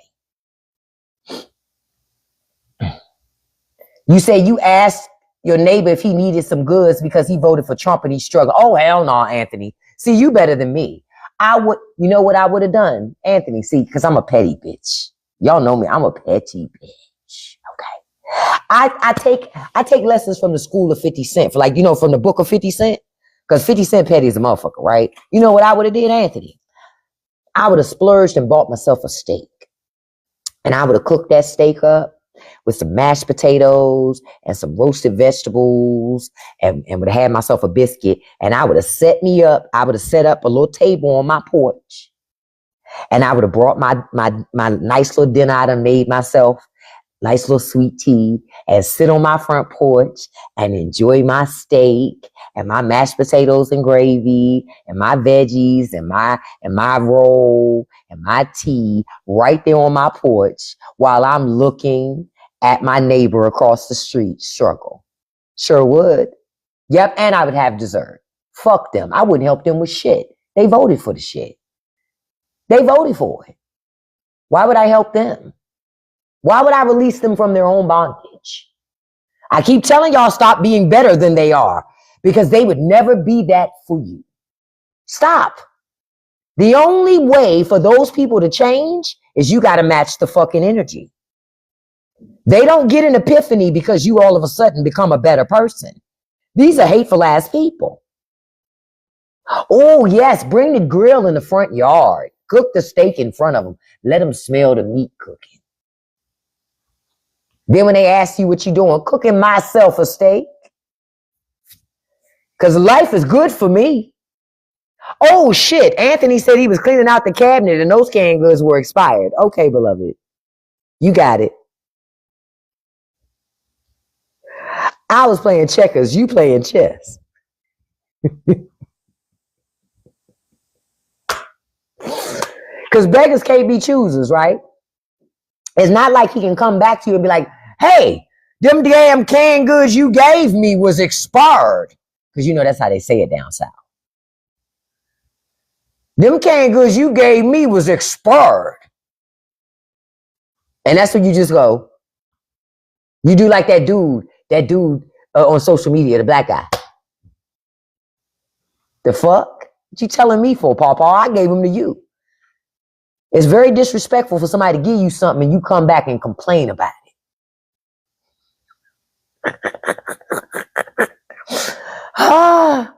You say you asked your neighbor if he needed some goods because he voted for Trump and he struggled. Oh, hell no, Anthony. See, you better than me. You know what I would have done, Anthony? See, because I'm a petty bitch. Y'all know me. I'm a petty bitch. Okay. I take lessons from the school of 50 Cent, for from the book of 50 Cent. Because 50 Cent petty is a motherfucker, right? You know what I would have did, Anthony? I would have splurged and bought myself a steak. And I would have cooked that steak up. with some mashed potatoes and some roasted vegetables, and would have had myself a biscuit, and I would have set up a little table on my porch, and I would have brought my nice little dinner I done made myself, nice little sweet tea, and sit on my front porch and enjoy my steak and my mashed potatoes and gravy and my veggies and my roll and my tea right there on my porch while I'm looking at my neighbor across the street struggle. Sure would. Yep, and I would have dessert. Fuck them. I wouldn't help them with shit. They voted for the shit. They voted for it. Why would I help them? Why would I release them from their own bondage? I keep telling y'all, stop being better than they are, because they would never be that for you. Stop. The only way for those people to change is you got to match the fucking energy. They don't get an epiphany because you all of a sudden become a better person. These are hateful ass people. Oh yes, bring the grill in the front yard. Cook the steak in front of them. Let them smell the meat cooking. Then when they ask you what you doing, cooking myself a steak. Because life is good for me. Oh shit, Anthony said he was cleaning out the cabinet and those canned goods were expired. Okay, beloved. You got it. I was playing checkers, you playing chess. Because beggars can't be choosers, right? It's not like he can come back to you and be like, hey, them damn canned goods you gave me was expired. Because you know that's how they say it down south. Them canned goods you gave me was expired. And that's when you just go. You do like that dude on social media, the black guy. The fuck? What you telling me for, Paw? I gave him to you. It's very disrespectful for somebody to give you something and you come back and complain about it. Ah,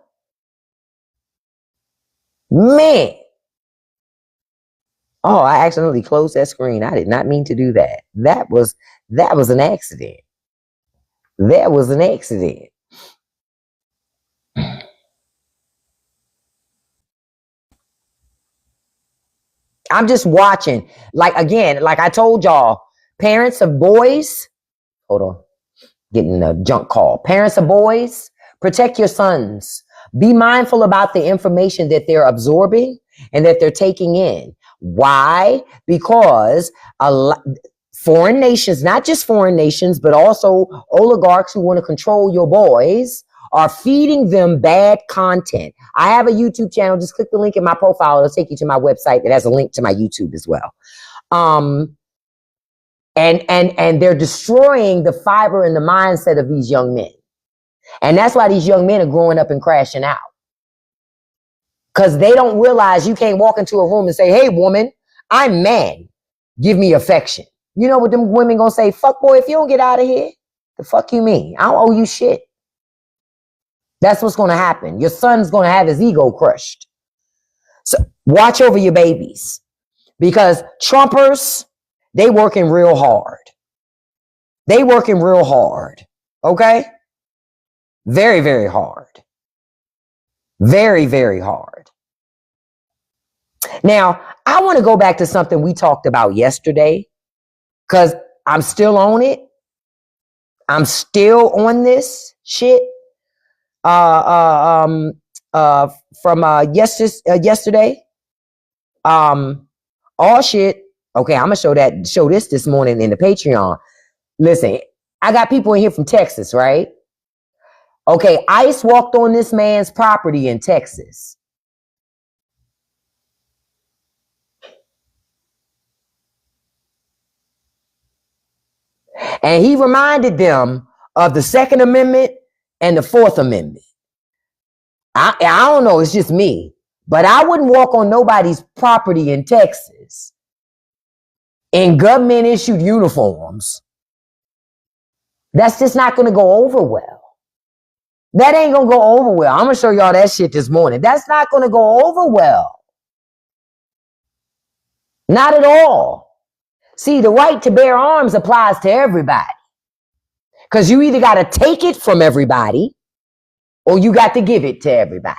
man. Oh, I accidentally closed that screen. I did not mean to do that. That was an accident. That was an accident. I'm just watching. Like, again, like I told y'all, parents of boys, hold on, getting a junk call. Parents of boys, protect your sons. Be mindful about the information that they're absorbing and that they're taking in. Why? Because foreign nations, not just foreign nations, but also oligarchs who want to control your boys, are feeding them bad content. I have a YouTube channel. Just click the link in my profile. It'll take you to my website that has a link to my YouTube as well. And they're destroying the fiber and the mindset of these young men. And that's why these young men are growing up and crashing out. Because they don't realize you can't walk into a room and say, hey, woman, I'm man. Give me affection. You know what them women gonna say? Fuck boy, if you don't get out of here, the fuck you mean? I don't owe you shit. That's what's going to happen. Your son's going to have his ego crushed. So watch over your babies, because Trumpers, they working real hard. They working real hard. Okay? Very, very hard. Very, very hard. Now, I want to go back to something we talked about yesterday, because I'm still on it. I'm still on this shit. From yesterday. All shit. Okay, I'm gonna show this morning in the Patreon. Listen, I got people in here from Texas, right? Okay, ICE walked on this man's property in Texas. And he reminded them of the Second Amendment and the Fourth Amendment. I don't know, it's just me. But I wouldn't walk on nobody's property in Texas in government-issued uniforms. That's just not going to go over well. That ain't going to go over well. I'm going to show y'all that shit this morning. That's not going to go over well. Not at all. See, the right to bear arms applies to everybody. Because you either got to take it from everybody or you got to give it to everybody.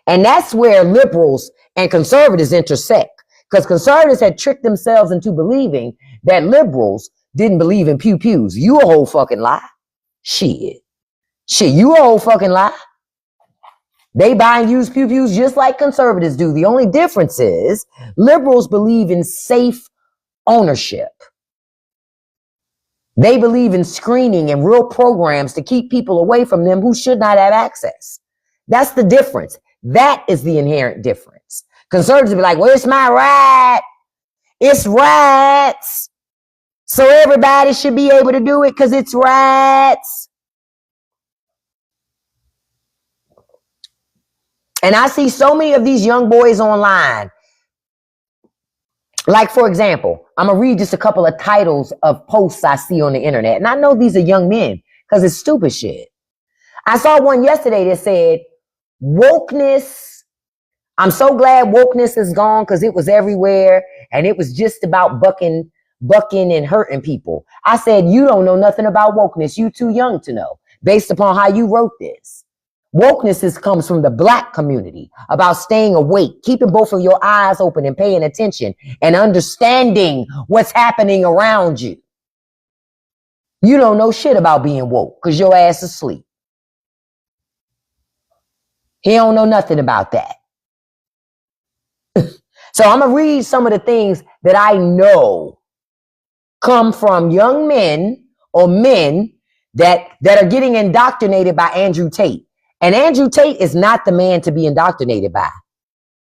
And that's where liberals and conservatives intersect. Because conservatives had tricked themselves into believing that liberals didn't believe in pew-pews. You a whole fucking lie. Shit, you a whole fucking lie. They buy and use pew-pews just like conservatives do. The only difference is liberals believe in safe ownership. They believe in screening and real programs to keep people away from them who should not have access. That's the difference. That is the inherent difference. Conservatives be like, well, it's my right. It's rights. So everybody should be able to do it because it's rights. And I see so many of these young boys online. Like, for example, I'm going to read just a couple of titles of posts I see on the internet. And I know these are young men because it's stupid shit. I saw one yesterday that said, wokeness. I'm so glad wokeness is gone because it was everywhere. And it was just about bucking and hurting people. I said, you don't know nothing about wokeness. You too young to know based upon how you wrote this. Wokeness comes from the black community about staying awake, keeping both of your eyes open and paying attention and understanding what's happening around you. You don't know shit about being woke because your ass is asleep. He don't know nothing about that. So I'm going to read some of the things that I know come from young men or men that are getting indoctrinated by Andrew Tate. And Andrew Tate is not the man to be indoctrinated by.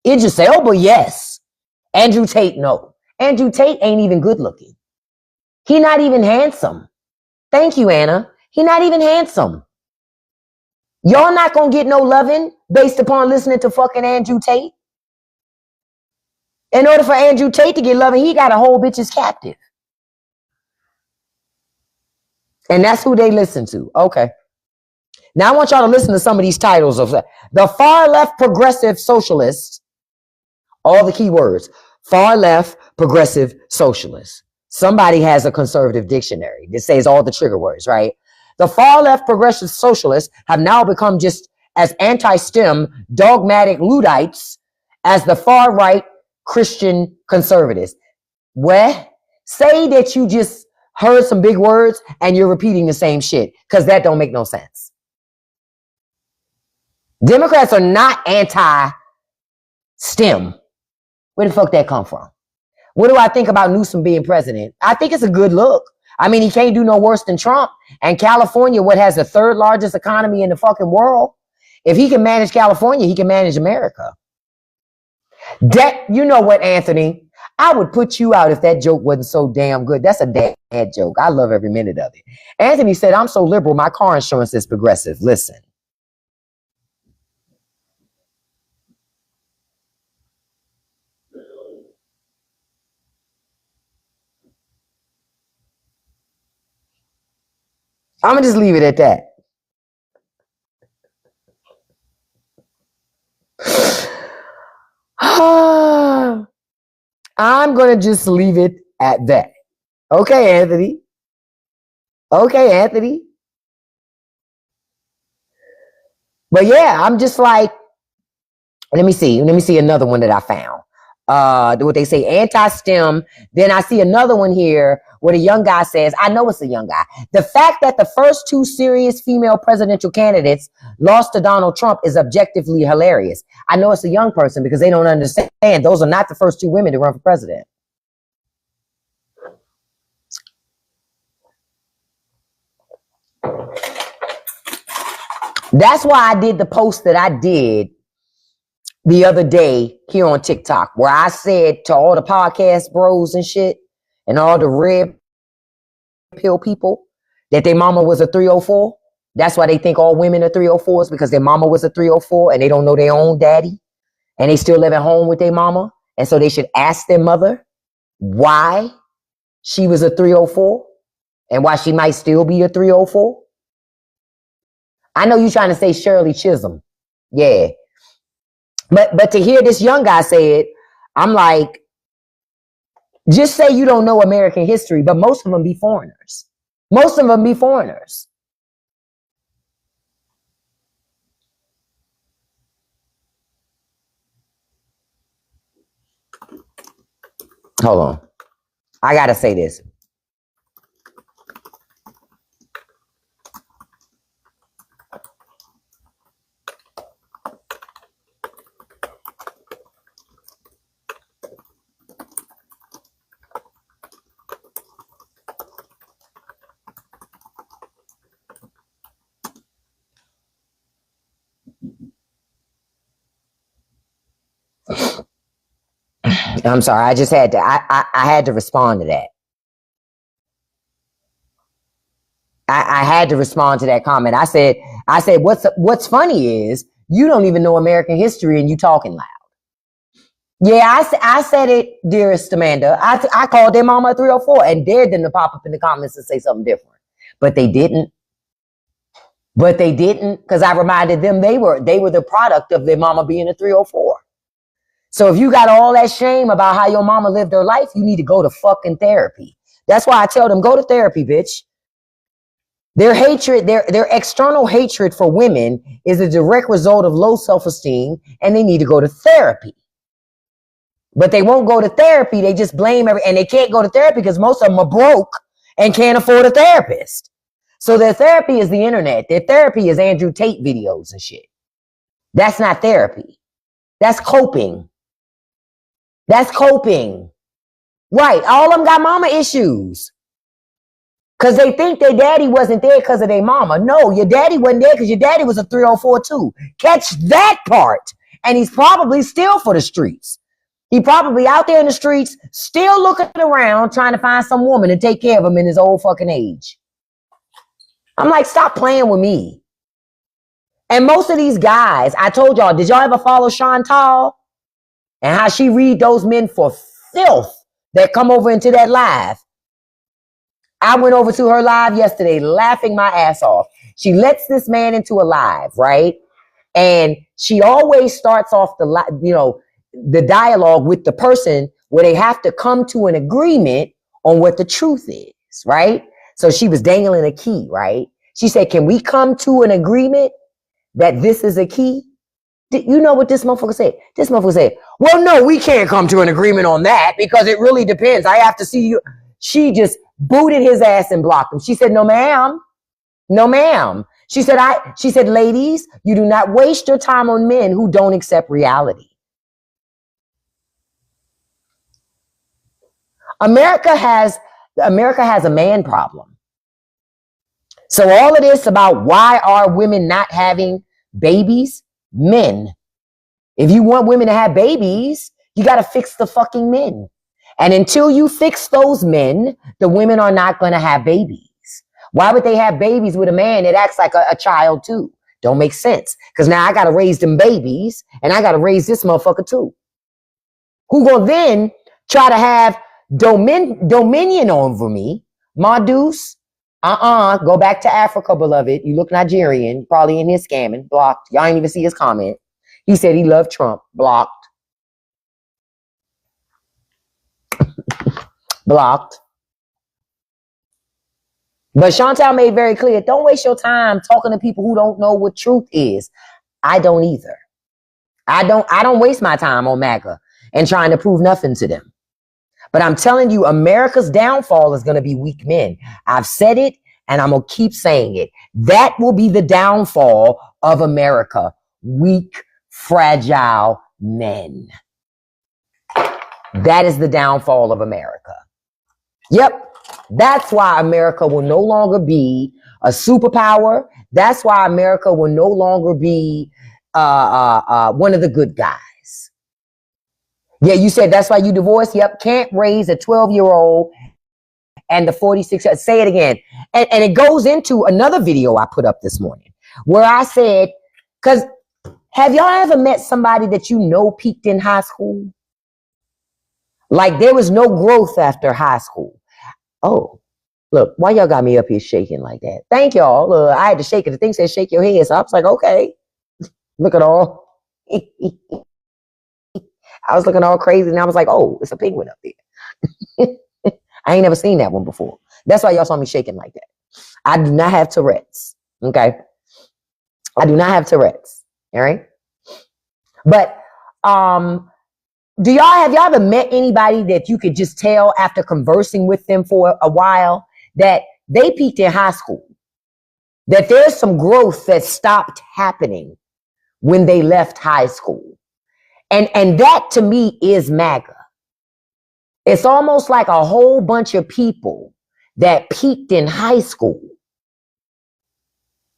Idris Elba, yes. Andrew Tate, no. Andrew Tate ain't even good looking. He not even handsome. Thank you, Anna. He not even handsome. Y'all not gonna get no loving based upon listening to fucking Andrew Tate. In order for Andrew Tate to get loving, he got to hold bitches captive. And that's who they listen to. Okay. Now I want y'all to listen to some of these titles of the far left progressive socialist. All the key words. Far left progressive socialist. Somebody has a conservative dictionary that says all the trigger words, right? The far left progressive socialists have now become just as anti-STEM dogmatic Luddites as the far right Christian conservatives. What? Say that you just heard some big words and you're repeating the same shit because that don't make no sense. Democrats are not anti-STEM. Where the fuck that come from? What do I think about Newsom being president? I think it's a good look. I mean, he can't do no worse than Trump. And California, what has the third largest economy in the fucking world? If he can manage California, he can manage America. You know what, Anthony? I would put you out if that joke wasn't so damn good. That's a dad joke. I love every minute of it. Anthony said, I'm so liberal, my car insurance is progressive. Listen. I'm going to just leave it at that. I'm going to just leave it at that. Okay, Anthony. Okay, Anthony. But yeah, I'm just like, let me see another one that I found. What they say, anti-STEM. Then I see another one here where the young guy says, I know it's a young guy. The fact that the first two serious female presidential candidates lost to Donald Trump is objectively hilarious. I know it's a young person because they don't understand. Those are not the first two women to run for president. That's why I did the post that I did the other day here on TikTok, where I said to all the podcast bros and shit and all the red pill people that their mama was a 304. That's why they think all women are 304s, because their mama was a 304 and they don't know their own daddy and they still live at home with their mama. And so they should ask their mother why she was a 304 and why she might still be a 304. I know you're trying to say Shirley Chisholm. Yeah. But to hear this young guy say it, I'm like, Just say you don't know American history, but most of them be foreigners. Most of them be foreigners. Hold on. I got to say this. I'm sorry. I just had to. I had to respond to that. I had to respond to that comment. I said, what's funny is you don't even know American history and you talking loud. Yeah, I said it, dearest Amanda. I called their mama a 304 and dared them to pop up in the comments and say something different, but they didn't. But they didn't, because I reminded them they were the product of their mama being a 304. So if you got all that shame about how your mama lived her life, you need to go to fucking therapy. That's why I tell them, go to therapy, bitch. Their hatred, their external hatred for women is a direct result of low self-esteem, and they need to go to therapy. But they won't go to therapy. They just blame and they can't go to therapy because most of them are broke and can't afford a therapist. So their therapy is the internet. Their therapy is Andrew Tate videos and shit. That's not therapy. That's coping. That's coping. Right. All of them got mama issues. Because they think their daddy wasn't there because of their mama. No, your daddy wasn't there because your daddy was a 304 too. Catch that part. And he's probably still for the streets. He probably out there in the streets, still looking around, trying to find some woman to take care of him in his old fucking age. I'm like, stop playing with me. And most of these guys, I told y'all, did y'all ever follow Chantal? And how she read those men for filth that come over into that live. I went over to her live yesterday laughing my ass off. She lets this man into a live, right? And she always starts off the dialogue with the person where they have to come to an agreement on what the truth is, right? So she was dangling a key, right? She said, can we come to an agreement that this is a key? You know what this motherfucker said? This motherfucker said, well, no, we can't come to an agreement on that because it really depends. I have to see you. She just booted his ass and blocked him. She said, no, ma'am. No, ma'am. She said, ladies, you do not waste your time on men who don't accept reality. America has a man problem. So all of this about why are women not having babies? Men. If you want women to have babies, you got to fix the fucking men. And until you fix those men, the women are not going to have babies. Why would they have babies with a man that acts like a child too? Don't make sense. Because now I got to raise them babies and I got to raise this motherfucker too. Who gonna then try to have dominion over me? Madus, go back to Africa, beloved. You look Nigerian, probably in his scamming, blocked. Y'all ain't even see his comment. He said he loved Trump, blocked. Blocked. But Chantal made very clear, don't waste your time talking to people who don't know what truth is. I don't either. I don't waste my time on MAGA and trying to prove nothing to them. But I'm telling you, America's downfall is going to be weak men. I've said it and I'm going to keep saying it. That will be the downfall of America. Weak, fragile men. That is the downfall of America. Yep. That's why America will no longer be a superpower. That's why America will no longer be one of the good guys. Yeah, you said that's why you divorced. Yep, can't raise a 12-year-old and the 46. Say it again. And it goes into another video I put up this morning where I said, because have y'all ever met somebody that you know peaked in high school? Like there was no growth after high school. Oh, look, why y'all got me up here shaking like that? Thank y'all. Look, I had to shake it. The thing said shake your head. So I was like, okay. Look at all. I was looking all crazy and I was like, oh, it's a penguin up there. I ain't never seen that one before. That's why y'all saw me shaking like that. I do not have Tourette's. Okay. I do not have Tourette's. All right. But have y'all ever met anybody that you could just tell after conversing with them for a while that they peaked in high school? That there's some growth that stopped happening when they left high school. And that to me is MAGA. It's almost like a whole bunch of people that peaked in high school.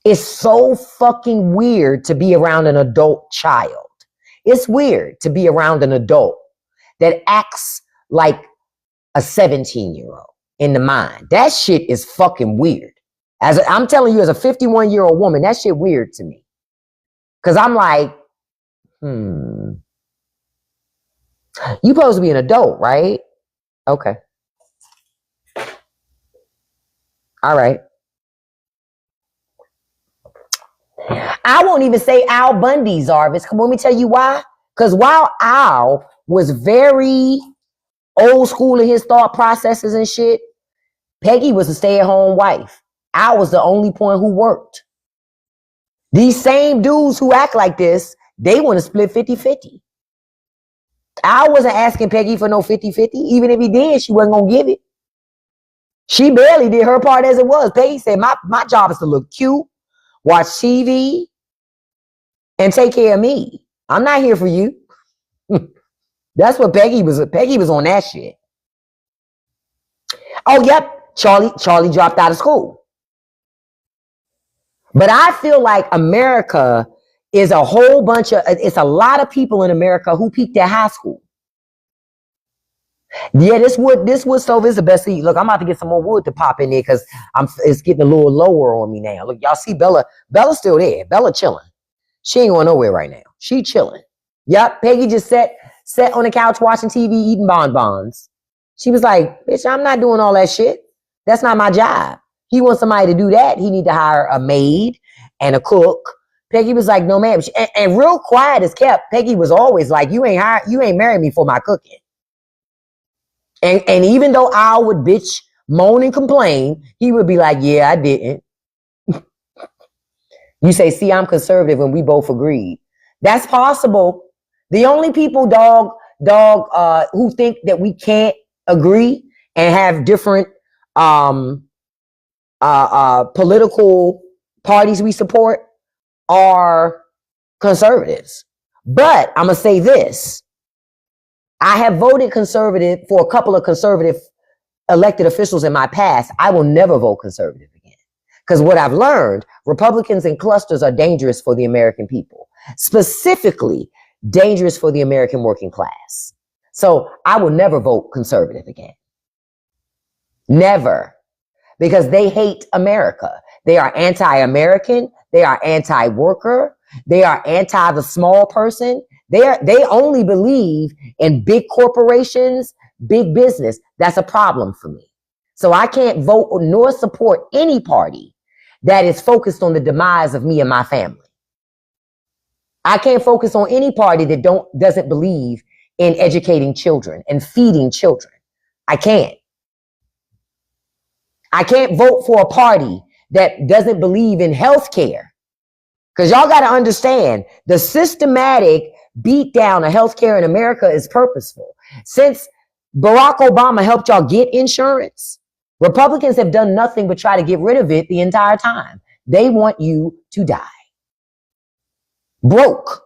It's so fucking weird to be around an adult child. It's weird to be around an adult that acts like a 17-year-old in the mind. That shit is fucking weird. I'm telling you, as a 51-year-old woman, that shit weird to me. Because I'm like, you supposed to be an adult, right? Okay. All right. I won't even say Al Bundy's, Arvis. Let me tell you why. Because while Al was very old school in his thought processes and shit, Peggy was a stay-at-home wife. Al was the only one who worked. These same dudes who act like this, they want to split 50-50. Al wasn't asking Peggy for no 50-50. Even if he did, she wasn't going to give it. She barely did her part as it was. Peggy said, my job is to look cute, watch TV, and take care of me. I'm not here for you. That's what Peggy was. Peggy was on that shit. Oh, yep. Charlie dropped out of school. But I feel like America is a whole bunch of, it's a lot of people in America who peaked at high school. Yeah, this wood stove is the best to eat. Look, I'm about to get some more wood to pop in there because it's getting a little lower on me now. Look, y'all see Bella's still there. Bella chilling. She ain't going nowhere right now. She chilling. Yep, Peggy just sat on the couch watching TV, eating bonbons. She was like, bitch, I'm not doing all that shit. That's not my job. He wants somebody to do that. He need to hire a maid and a cook. Peggy was like, no, ma'am. And real quiet as kept, Peggy was always like, you ain't married me for my cooking. And even though Al would bitch, moan, and complain, he would be like, yeah, I didn't. You say, see, I'm conservative, and we both agreed. That's possible. The only people, who think that we can't agree and have different political parties we support are conservatives. But I'm going to say this. I have voted conservative for a couple of conservative elected officials in my past. I will never vote conservative again. Because what I've learned, Republicans in clusters are dangerous for the American people. Specifically, dangerous for the American working class. So I will never vote conservative again. Never. Because they hate America. They are anti-American. They are anti-worker. They are anti the small person. They only believe in big corporations, big business. That's a problem for me. So I can't vote nor support any party that is focused on the demise of me and my family. I can't focus on any party that doesn't believe in educating children and feeding children. I can't. I can't vote for a party that doesn't believe in health care. Because y'all got to understand, the systematic beat down of healthcare in America is purposeful. Since Barack Obama helped y'all get insurance, Republicans have done nothing but try to get rid of it the entire time. They want you to die broke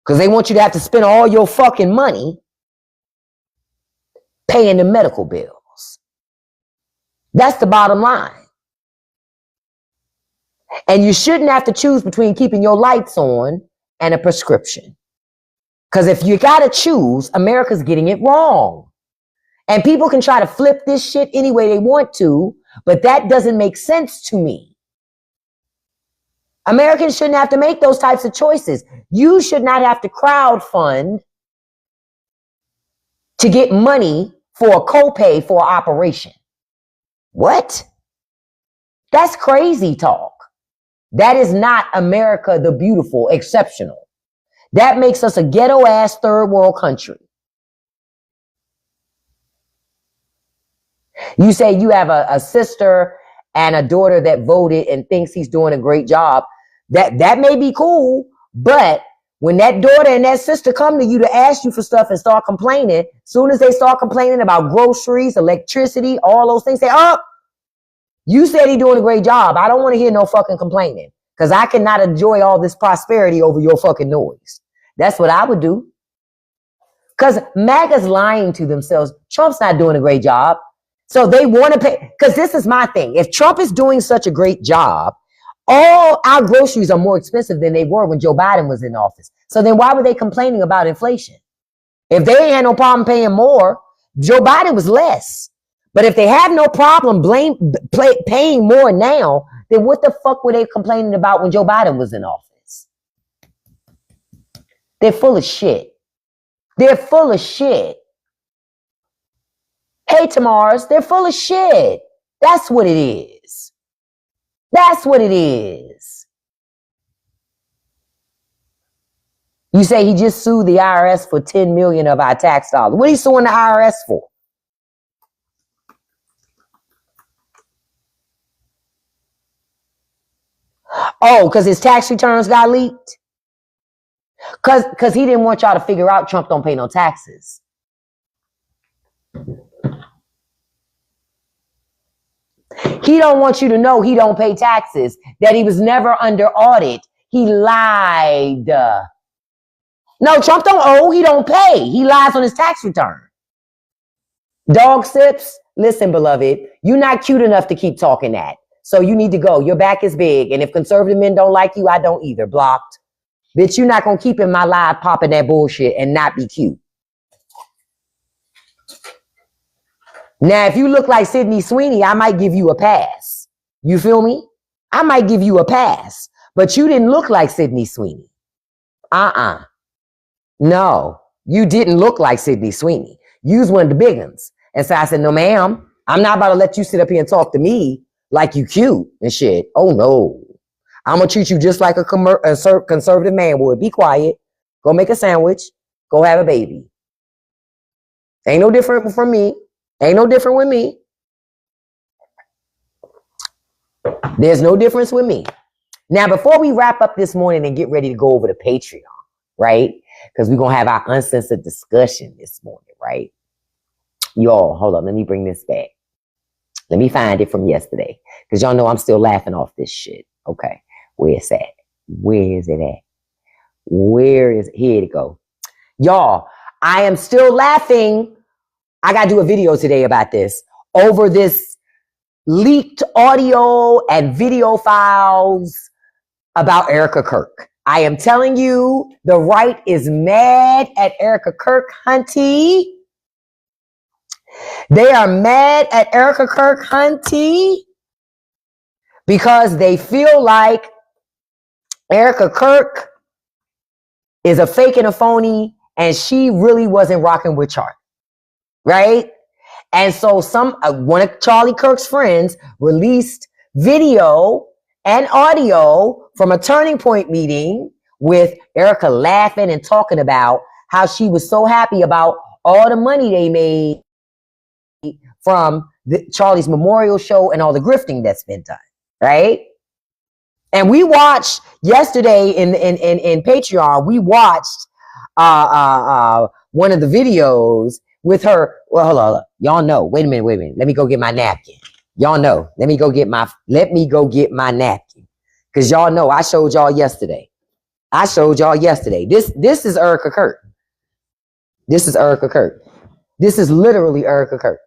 because they want you to have to spend all your fucking money paying the medical bills. That's the bottom line. And you shouldn't have to choose between keeping your lights on and a prescription. Because if you got to choose, America's getting it wrong. And people can try to flip this shit any way they want to, but that doesn't make sense to me. Americans shouldn't have to make those types of choices. You should not have to crowdfund to get money for a copay for an operation. What? That's crazy talk. That is not America the beautiful, exceptional. That makes us a ghetto-ass third world country. You say you have a sister and a daughter that voted and thinks he's doing a great job. That may be cool, but when that daughter and that sister come to you to ask you for stuff and start complaining, soon as they start complaining about groceries, electricity, all those things, say, oh, you said he's doing a great job. I don't want to hear no fucking complaining because I cannot enjoy all this prosperity over your fucking noise. That's what I would do. Because MAGA's lying to themselves. Trump's not doing a great job. So they want to pay. Because this is my thing. If Trump is doing such a great job, all our groceries are more expensive than they were when Joe Biden was in office. So then why were they complaining about inflation? If they ain't had no problem paying more, Joe Biden was less. But if they have no problem paying more now, then what the fuck were they complaining about when Joe Biden was in office? They're full of shit. They're full of shit. Hey, Tamars, they're full of shit. That's what it is. That's what it is. You say he just sued the IRS for $10 million of our tax dollars. What are you suing the IRS for? Oh, because his tax returns got leaked? Because he didn't want y'all to figure out Trump don't pay no taxes. He don't want you to know he don't pay taxes, that he was never under audit. He lied. No, Trump don't owe. He don't pay. He lies on his tax return. Dog sips, listen, beloved, you're not cute enough to keep talking that. So you need to go. Your back is big. And if conservative men don't like you, I don't either. Blocked. Bitch, you're not going to keep in my live popping that bullshit and not be cute. Now, if you look like Sydney Sweeney, I might give you a pass. You feel me? I might give you a pass. But you didn't look like Sydney Sweeney. No, you didn't look like Sydney Sweeney. You was one of the big ones. And so I said, no, ma'am, I'm not about to let you sit up here and talk to me like you cute and shit. Oh, no. I'm going to treat you just like a conservative man would. Be quiet. Go make a sandwich. Go have a baby. Ain't no different from me. Ain't no different with me. There's no difference with me. Now, before we wrap up this morning and get ready to go over to Patreon, right? Because we're going to have our uncensored discussion this morning, right? Y'all, hold on. Let me bring this back. Let me find it from yesterday. Because y'all know I'm still laughing off this shit. Okay. Where is that? Where is it at? Where is it? Here to go. Y'all, I am still laughing. I got to do a video today about this. Over this leaked audio and video files about Erica Kirk. I am telling you, the right is mad at Erica Kirk, hunty. They are mad at Erica Kirk, hunty, because they feel like Erica Kirk is a fake and a phony, and she really wasn't rocking with Charlie, right? And so one of Charlie Kirk's friends released video and audio from a Turning Point meeting with Erica laughing and talking about how she was so happy about all the money they made from Charlie's memorial show and all the grifting that's been done, right? And we watched yesterday in Patreon, we watched one of the videos with her. Well, hold on. Y'all know. Wait a minute. Let me go get my napkin. Y'all know. Let me go get my napkin. Because y'all know I showed y'all yesterday. This is Erica Kirk. This is Erica Kirk. This is literally Erica Kirk.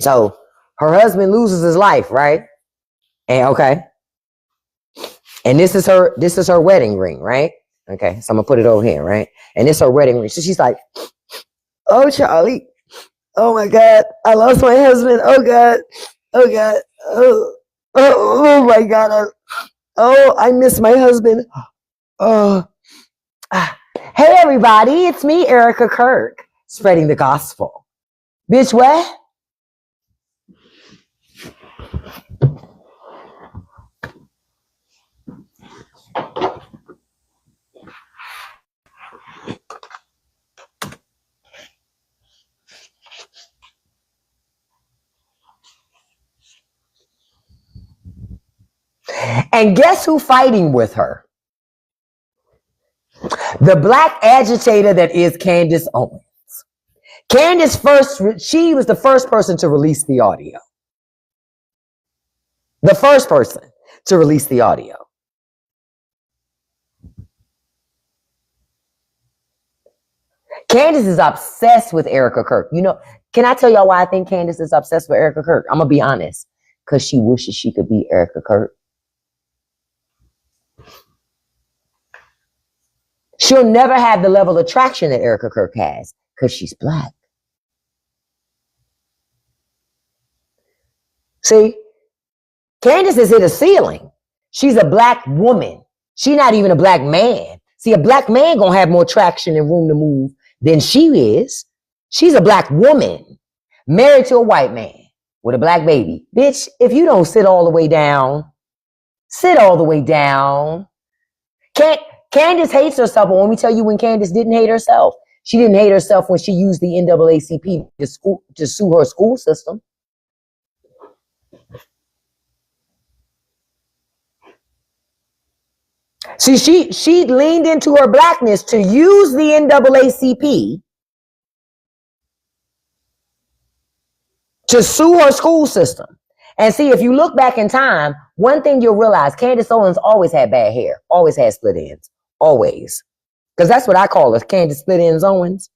So her husband loses his life, right? And okay. And this is her wedding ring, right? Okay, so I'm gonna put it over here, right? And this is her wedding ring. So she's like, oh, Charlie, oh my God, I lost my husband. Oh God, oh my God, I miss my husband. Oh, hey everybody, it's me, Erica Kirk, spreading the gospel. Bitch, what? And guess who fighting with her? The black agitator that is Candace Owens. She was the first person to release the audio. The first person to release the audio. Candace is obsessed with Erica Kirk. You know, can I tell y'all why I think Candace is obsessed with Erica Kirk? I'm going to be honest. Because she wishes she could be Erica Kirk. She'll never have the level of attraction that Erica Kirk has because she's black. See, Candace has hit a ceiling. She's a black woman. She's not even a black man. See, a black man gonna have more traction and room to move than she is. She's a black woman married to a white man with a black baby. Bitch, if you don't sit all the way down, sit all the way down. Candace hates herself, but when we tell you when Candace didn't hate herself, she didn't hate herself when she used the NAACP to sue her school system. See, she leaned into her blackness to use the NAACP to sue her school system. And see, if you look back in time, one thing you'll realize, Candace Owens always had bad hair, always had split ends, always. Because that's what I call her, Candace Split Ends Owens.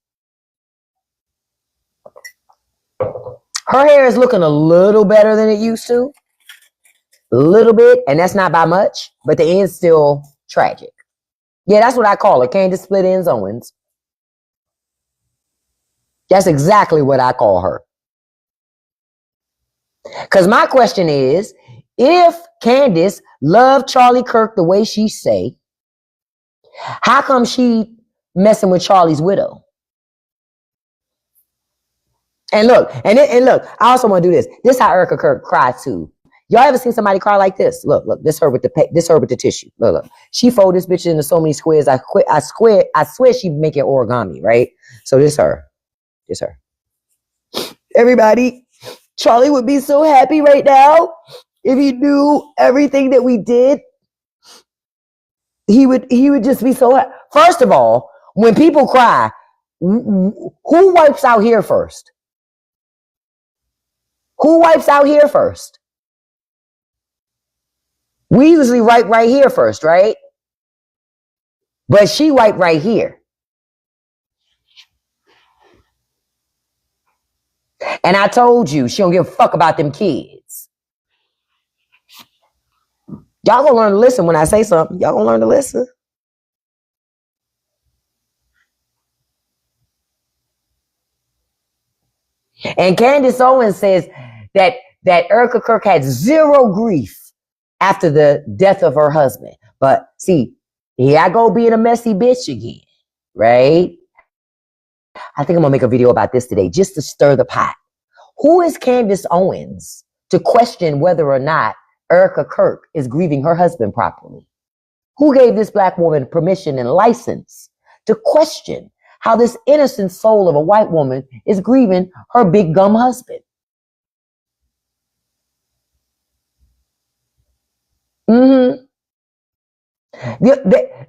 Her hair is looking a little better than it used to. A little bit, and that's not by much, but the end's still tragic. Yeah, that's what I call her, Candace Split Ends Owens. That's exactly what I call her. Because my question is, if Candace loved Charlie Kirk the way she say, how come she messing with Charlie's widow? And look, and look, I also want to do this. This is how Erica Kirk cried too. Y'all ever seen somebody cry like this? Look, this her with the tissue. Look. She fold this bitch into so many squares. I swear she making origami, right? So this her. Everybody, Charlie would be so happy right now if he knew everything that we did. He would just be so happy. First of all, when people cry, who wipes out here first? Who wipes out here first? We usually wipe right here first, right? But she wiped right here. And I told you, she don't give a fuck about them kids. Y'all gonna learn to listen when I say something. Y'all gonna learn to listen. And Candace Owens says that Erica Kirk had zero grief after the death of her husband. But see, here I go being a messy bitch again, right? I think I'm gonna make a video about this today just to stir the pot. Who is Candace Owens to question whether or not Erica Kirk is grieving her husband properly? Who gave this black woman permission and license to question how this innocent soul of a white woman is grieving her big gum husband?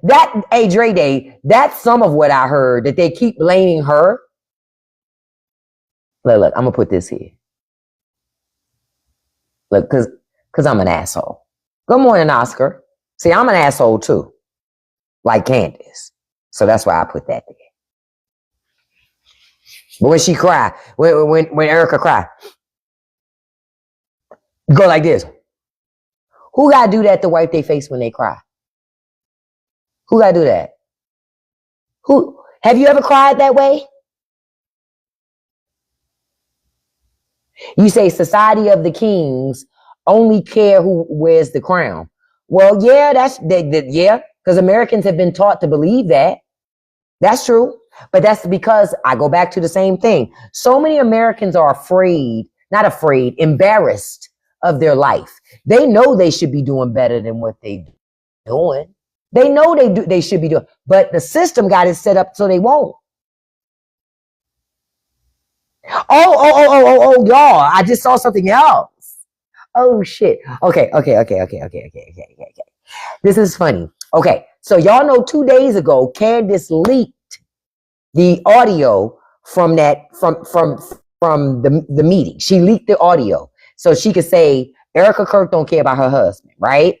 That hey Dre Day, that's some of what I heard, that they keep blaming her. Look, I'm gonna put this here. Look, cause I'm an asshole. Good morning, Oscar. See, I'm an asshole too, like Candace. So that's why I put that there. But when she cried, when Erica cried, go like this. Who gotta do that to wipe their face when they cry? Who gotta do that? Who have you ever cried that way? You say Society of the Kings only care who wears the crown. Well, yeah, yeah, because Americans have been taught to believe that. That's true. But that's because I go back to the same thing. So many Americans are embarrassed of their life. They know they should be doing better than what they're doing. They know they should be doing, but the system got it set up so they won't. Oh, y'all, I just saw something else. Oh shit. Okay. This is funny. Okay, so y'all know 2 days ago, Candace leaked the audio from the meeting. She leaked the audio so she could say Erica Kirk don't care about her husband, right?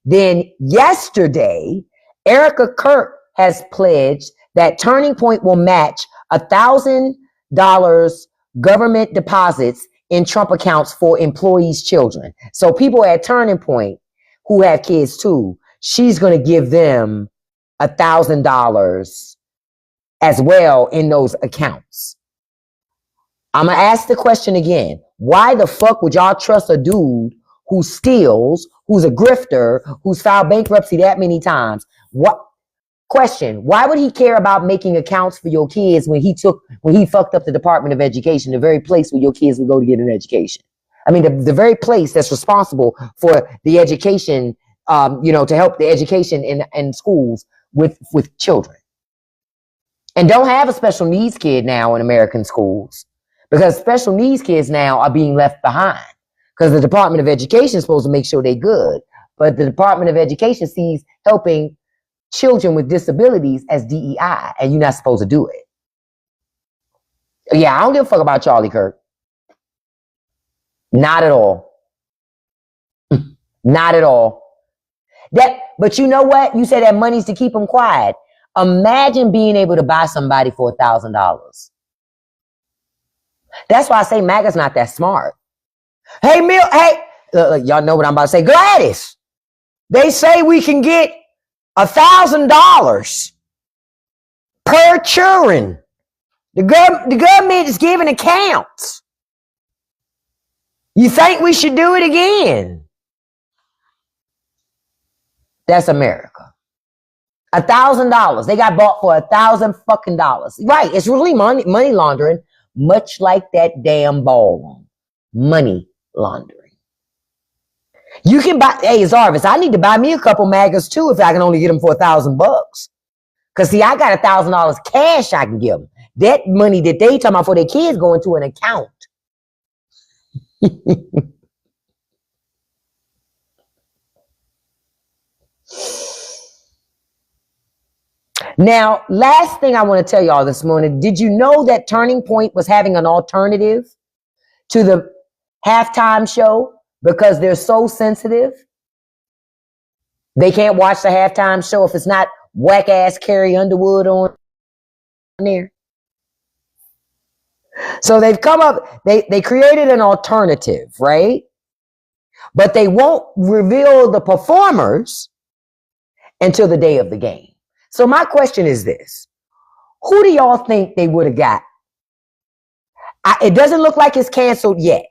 Then yesterday, Erica Kirk has pledged that Turning Point will match $1,000 government deposits in Trump accounts for employees' children. So people at Turning Point who have kids too, she's going to give them $1,000 as well in those accounts. I'm going to ask the question again. Why the fuck would y'all trust a dude who steals, who's a grifter, who's filed bankruptcy that many times? What question? Why would he care about making accounts for your kids when he fucked up the Department of Education, the very place where your kids would go to get an education? I mean, the very place that's responsible for the education, to help the education in schools with children. And don't have a special needs kid now in American schools, because special needs kids now are being left behind because the Department of Education is supposed to make sure they're good. But the Department of Education sees helping children with disabilities as DEI, and you're not supposed to do it. Yeah, I don't give a fuck about Charlie Kirk. Not at all. Not at all. But you know what? You say that money's to keep them quiet. Imagine being able to buy somebody for $1,000. That's why I say MAGA's not that smart. Hey, y'all know what I'm about to say. Gladys, they say we can get $1,000 per children. The government is giving accounts. You think we should do it again? That's America. $1,000. They got bought for $1,000 fucking dollars. Right. It's really money laundering, much like that damn ballroom. Money laundering. You can buy, hey, Zarvis, I need to buy me a couple MAGAs too if I can only get them for $1,000. Cause see, I got $1,000 cash I can give them. That money that they talking about for their kids go into an account. Now, last thing I want to tell y'all this morning, did you know that Turning Point was having an alternative to the halftime show because they're so sensitive? They can't watch the halftime show if it's not whack-ass Carrie Underwood on there. So they've come up, they created an alternative, right? But they won't reveal the performers until the day of the game. So my question is this. Who do y'all think they would have got? It doesn't look like it's canceled yet,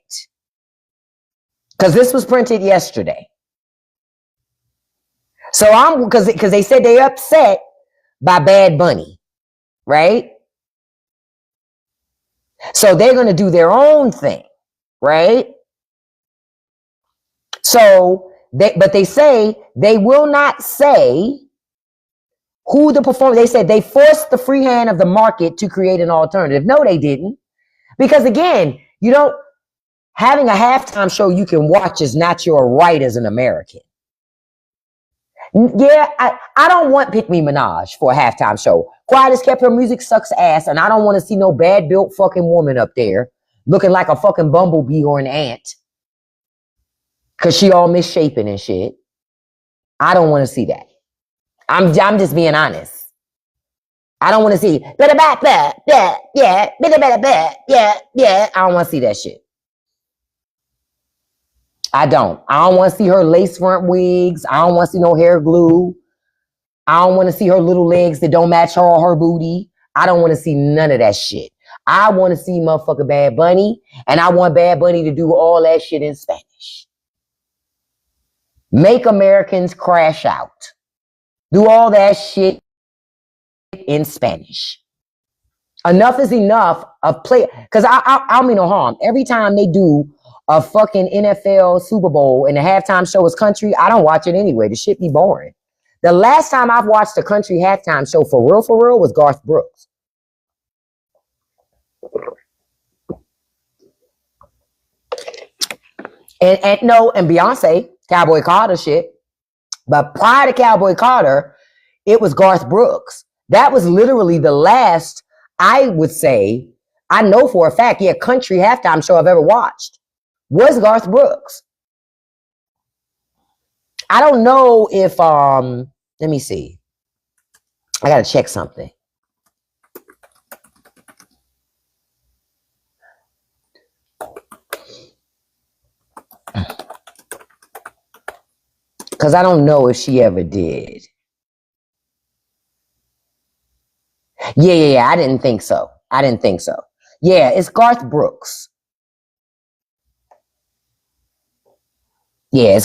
because this was printed yesterday. So because they said they upset by Bad Bunny, right? So they're going to do their own thing, right? So but they say they will not say who the performer. They said they forced the free hand of the market to create an alternative. No, they didn't. Because again, having a halftime show you can watch is not your right as an American. Yeah, I don't want Pick Me Minaj for a halftime show. Quiet as kept, her music sucks ass, and I don't want to see no bad built fucking woman up there looking like a fucking bumblebee or an ant because she all misshapen and shit. I don't want to see that. I'm just being honest. I don't want to see I don't want to see that shit. I don't want to see her lace front wigs. I don't want to see no hair glue. I don't want to see her little legs that don't match her booty. I don't want to see none of that shit. I want to see motherfucker Bad Bunny, and I want Bad Bunny to do all that shit in Spanish. Make Americans crash out. Do all that shit in Spanish. Enough is enough of play. Because I mean no harm. Every time they do a fucking NFL Super Bowl and the halftime show is country, I don't watch it anyway. The shit be boring. The last time I've watched a country halftime show for real was Garth Brooks. And no, and Beyonce, Cowboy Carter shit. But prior to Cowboy Carter, it was Garth Brooks. That was literally the last, I would say, I know for a fact, yeah, country halftime show I've ever watched was Garth Brooks. I don't know if, let me see. I got to check something. Because I don't know if she ever did. Yeah. I didn't think so. Yeah, it's Garth Brooks. Yeah,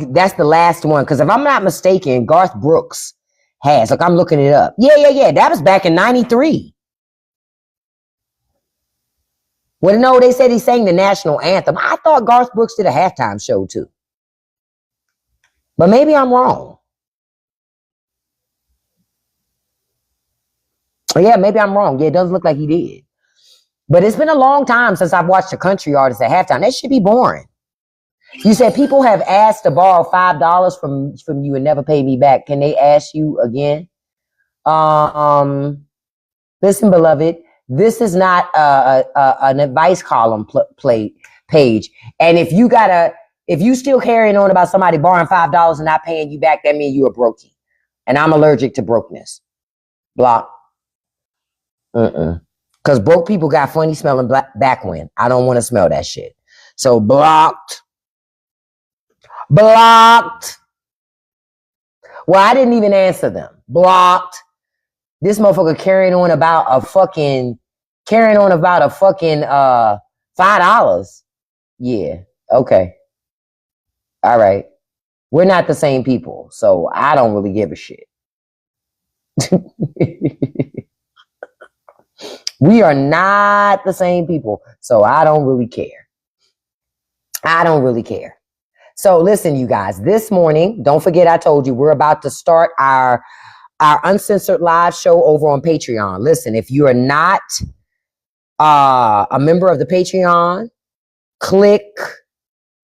that's the last one. Because if I'm not mistaken, Garth Brooks has. Like, I'm looking it up. Yeah. That was back in 93. Well, no, they said he sang the national anthem. I thought Garth Brooks did a halftime show too. But maybe I'm wrong. Yeah, maybe I'm wrong. Yeah, it doesn't look like he did. But it's been a long time since I've watched a country artist at halftime. That should be boring. You said people have asked to borrow $5 from you and never pay me back. Can they ask you again? Listen, beloved, this is not an advice column page. And if you still carrying on about somebody borrowing $5 and not paying you back, that means you are brokey. And I'm allergic to brokenness. Block. Because broke people got funny smelling backwind. I don't want to smell that shit. So blocked. Well, I didn't even answer them. Blocked. This motherfucker carrying on about a fucking $5. Yeah. Okay. All right. We're not the same people, so I don't really give a shit. We are not the same people, so I don't really care. So listen, you guys, this morning, don't forget I told you we're about to start our uncensored live show over on Patreon. Listen, if you are not a member of the Patreon, click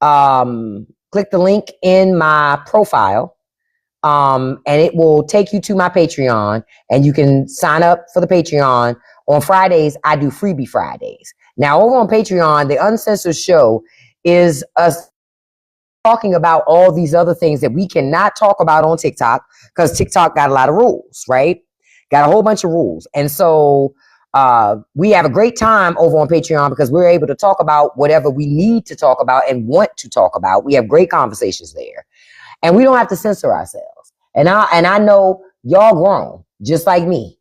the link in my profile. And it will take you to my Patreon, and you can sign up for the Patreon. On Fridays, I do Freebie Fridays. Now, over on Patreon, the Uncensored Show is us talking about all these other things that we cannot talk about on TikTok, because TikTok got a lot of rules, right? Got a whole bunch of rules. And so we have a great time over on Patreon because we're able to talk about whatever we need to talk about and want to talk about. We have great conversations there. And we don't have to censor ourselves. And I know y'all grown, just like me.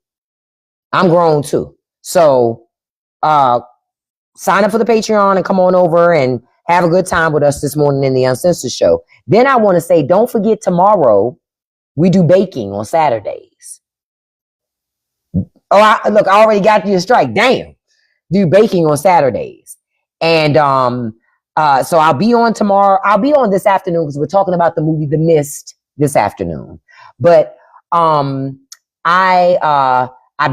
I'm grown too. So sign up for the Patreon and come on over and have a good time with us this morning in the Uncensored Show. Then I want to say, don't forget, tomorrow we do baking on Saturdays. Oh, I already got you a strike. Damn. Do baking on Saturdays. And so I'll be on tomorrow. I'll be on this afternoon because we're talking about the movie The Mist this afternoon. But I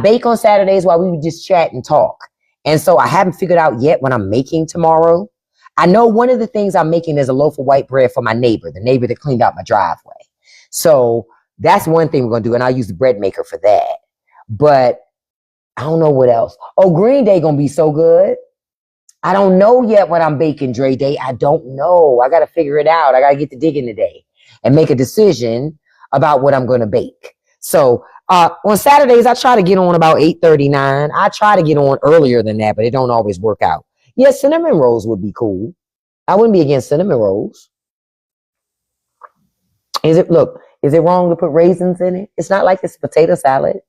bake on Saturdays while we would just chat and talk. And so I haven't figured out yet what I'm making tomorrow. I know one of the things I'm making is a loaf of white bread for my neighbor, the neighbor that cleaned out my driveway. So that's one thing we're going to do. And I'll use the bread maker for that. But I don't know what else. Oh, Green Day going to be so good. I don't know yet what I'm baking, Dre Day. I don't know. I got to figure it out. I got to get to digging today and make a decision about what I'm going to bake. So on Saturdays, I try to get on about 8:39. I try to get on earlier than that, but it don't always work out. Yeah, cinnamon rolls would be cool. I wouldn't be against cinnamon rolls. Is it wrong to put raisins in it? It's not like it's potato salad.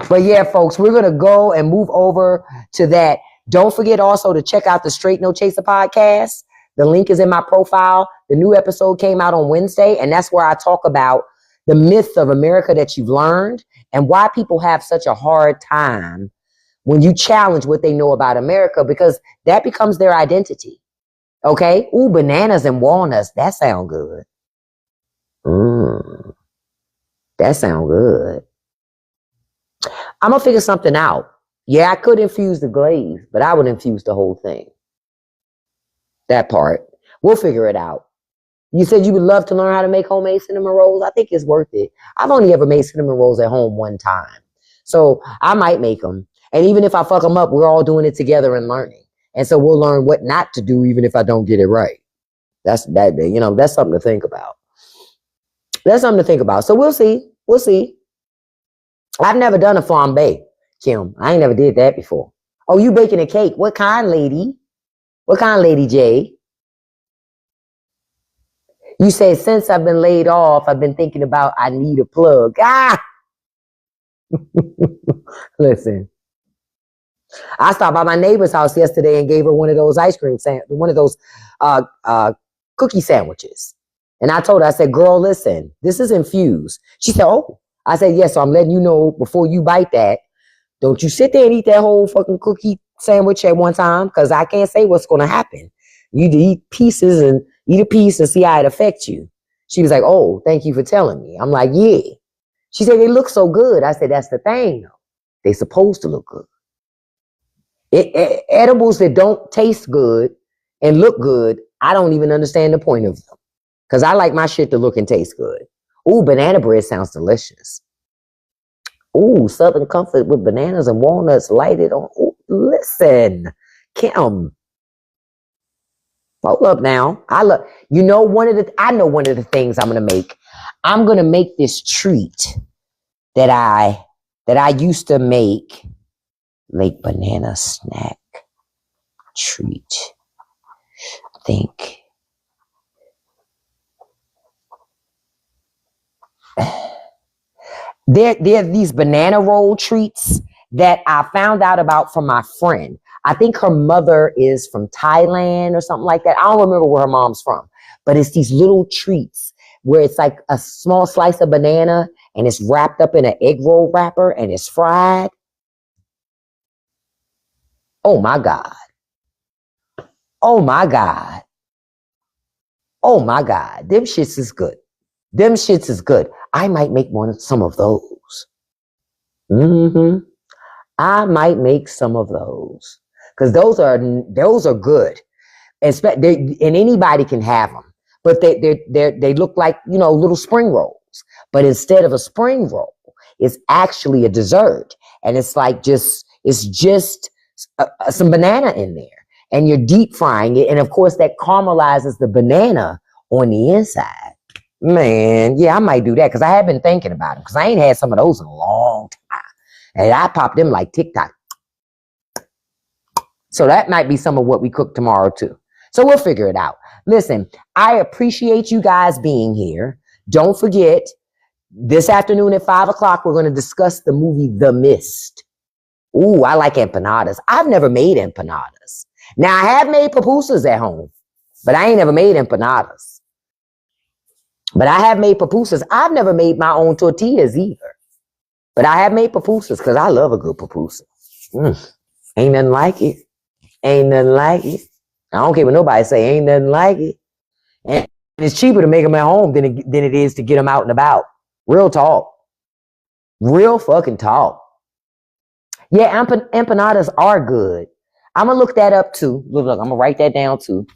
But yeah, folks, we're going to go and move over to that. Don't forget also to check out the Straight No Chaser podcast. The link is in my profile. The new episode came out on Wednesday, and that's where I talk about the myths of America that you've learned and why people have such a hard time when you challenge what they know about America, because that becomes their identity. Okay? Ooh, bananas and walnuts. That sound good. That sound good. I'm going to figure something out. Yeah, I could infuse the glaze, but I would infuse the whole thing. That part. We'll figure it out. You said you would love to learn how to make homemade cinnamon rolls. I think it's worth it. I've only ever made cinnamon rolls at home one time. So I might make them. And even if I fuck them up, we're all doing it together and learning. And so we'll learn what not to do even if I don't get it right. That's something to think about. That's something to think about. So we'll see. We'll see. I've never done a flambe, Kim. I ain't never did that before. Oh, you baking a cake. What kind, lady? What kind, Lady J? You say, since I've been laid off, I've been thinking about I need a plug. Ah! Listen. I stopped by my neighbor's house yesterday and gave her one of those one of those cookie sandwiches. And I told her, I said, girl, listen, this is infused. She said, oh. I said, yes, so I'm letting you know before you bite that. Don't you sit there and eat that whole fucking cookie sandwich at one time, because I can't say what's going to happen. You eat pieces and eat a piece and see how it affects you. She was like, oh, thank you for telling me. I'm like, yeah. She said, they look so good. I said, that's the thing, though. They're supposed to look good. Edibles that don't taste good and look good, I don't even understand the point of them. Because I like my shit to look and taste good. Ooh, banana bread sounds delicious. Ooh, Southern Comfort with bananas and walnuts lighted on. Ooh, listen, Kim. Hold up now. I know one of the things I'm gonna make. I'm gonna make this treat that I used to make. Lake banana snack treat. Think. There are these banana roll treats that I found out about from my friend. I think her mother is from Thailand or something like that. I don't remember where her mom's from, but it's these little treats where it's like a small slice of banana and it's wrapped up in an egg roll wrapper and it's fried. Oh my God. Oh my God. Oh my God. Them shits is good. Them shits is good. I might make some of those. Mm-hmm. I might make some of those because those are good. And anybody can have them, but they look like, little spring rolls. But instead of a spring roll, it's actually a dessert, and it's just some banana in there, and you're deep frying it, and of course that caramelizes the banana on the inside. Man, yeah, I might do that because I have been thinking about them because I ain't had some of those in a long time. And I pop them like TikTok. So that might be some of what we cook tomorrow too. So we'll figure it out. Listen, I appreciate you guys being here. Don't forget, this afternoon at 5 o'clock, we're going to discuss the movie The Mist. Ooh, I like empanadas. I've never made empanadas. Now, I have made pupusas at home, but I ain't never made empanadas. But I have made pupusas. I've never made my own tortillas either. But I have made pupusas because I love a good pupusa. Ain't nothing like it. Ain't nothing like it. I don't care what nobody say. Ain't nothing like it. And it's cheaper to make them at home than it is to get them out and about. Real talk. Real fucking talk. Yeah, empanadas are good. I'm going to look that up too. Look, I'm going to write that down too.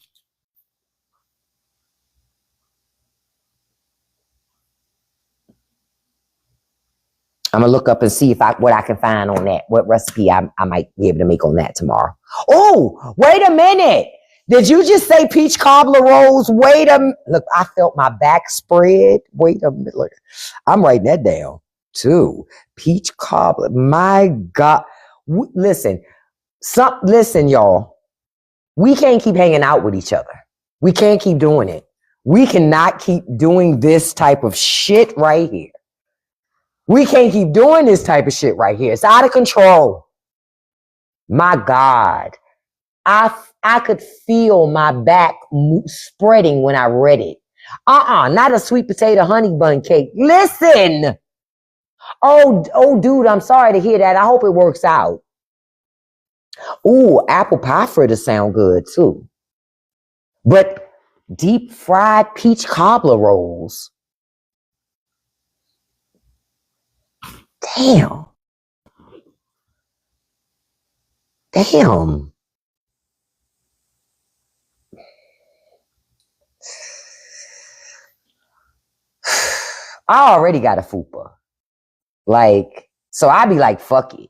I'm going to look up and see what I can find on that. What recipe I might be able to make on that tomorrow. Oh, wait a minute. Did you just say peach cobbler rolls? Look, I felt my back spread. Wait a minute. Look, I'm writing that down too. Peach cobbler. My God. Listen, y'all. We can't keep hanging out with each other. We can't keep doing it. We cannot keep doing this type of shit right here. We can't keep doing this type of shit right here. It's out of control. My God. I could feel my back spreading when I read it. Not a sweet potato honey bun cake. Listen. Oh, dude, I'm sorry to hear that. I hope it works out. Ooh, apple pie fritters sound good too. But deep fried peach cobbler rolls. Damn. Damn. I already got a fupa. Like, so I be like, fuck it.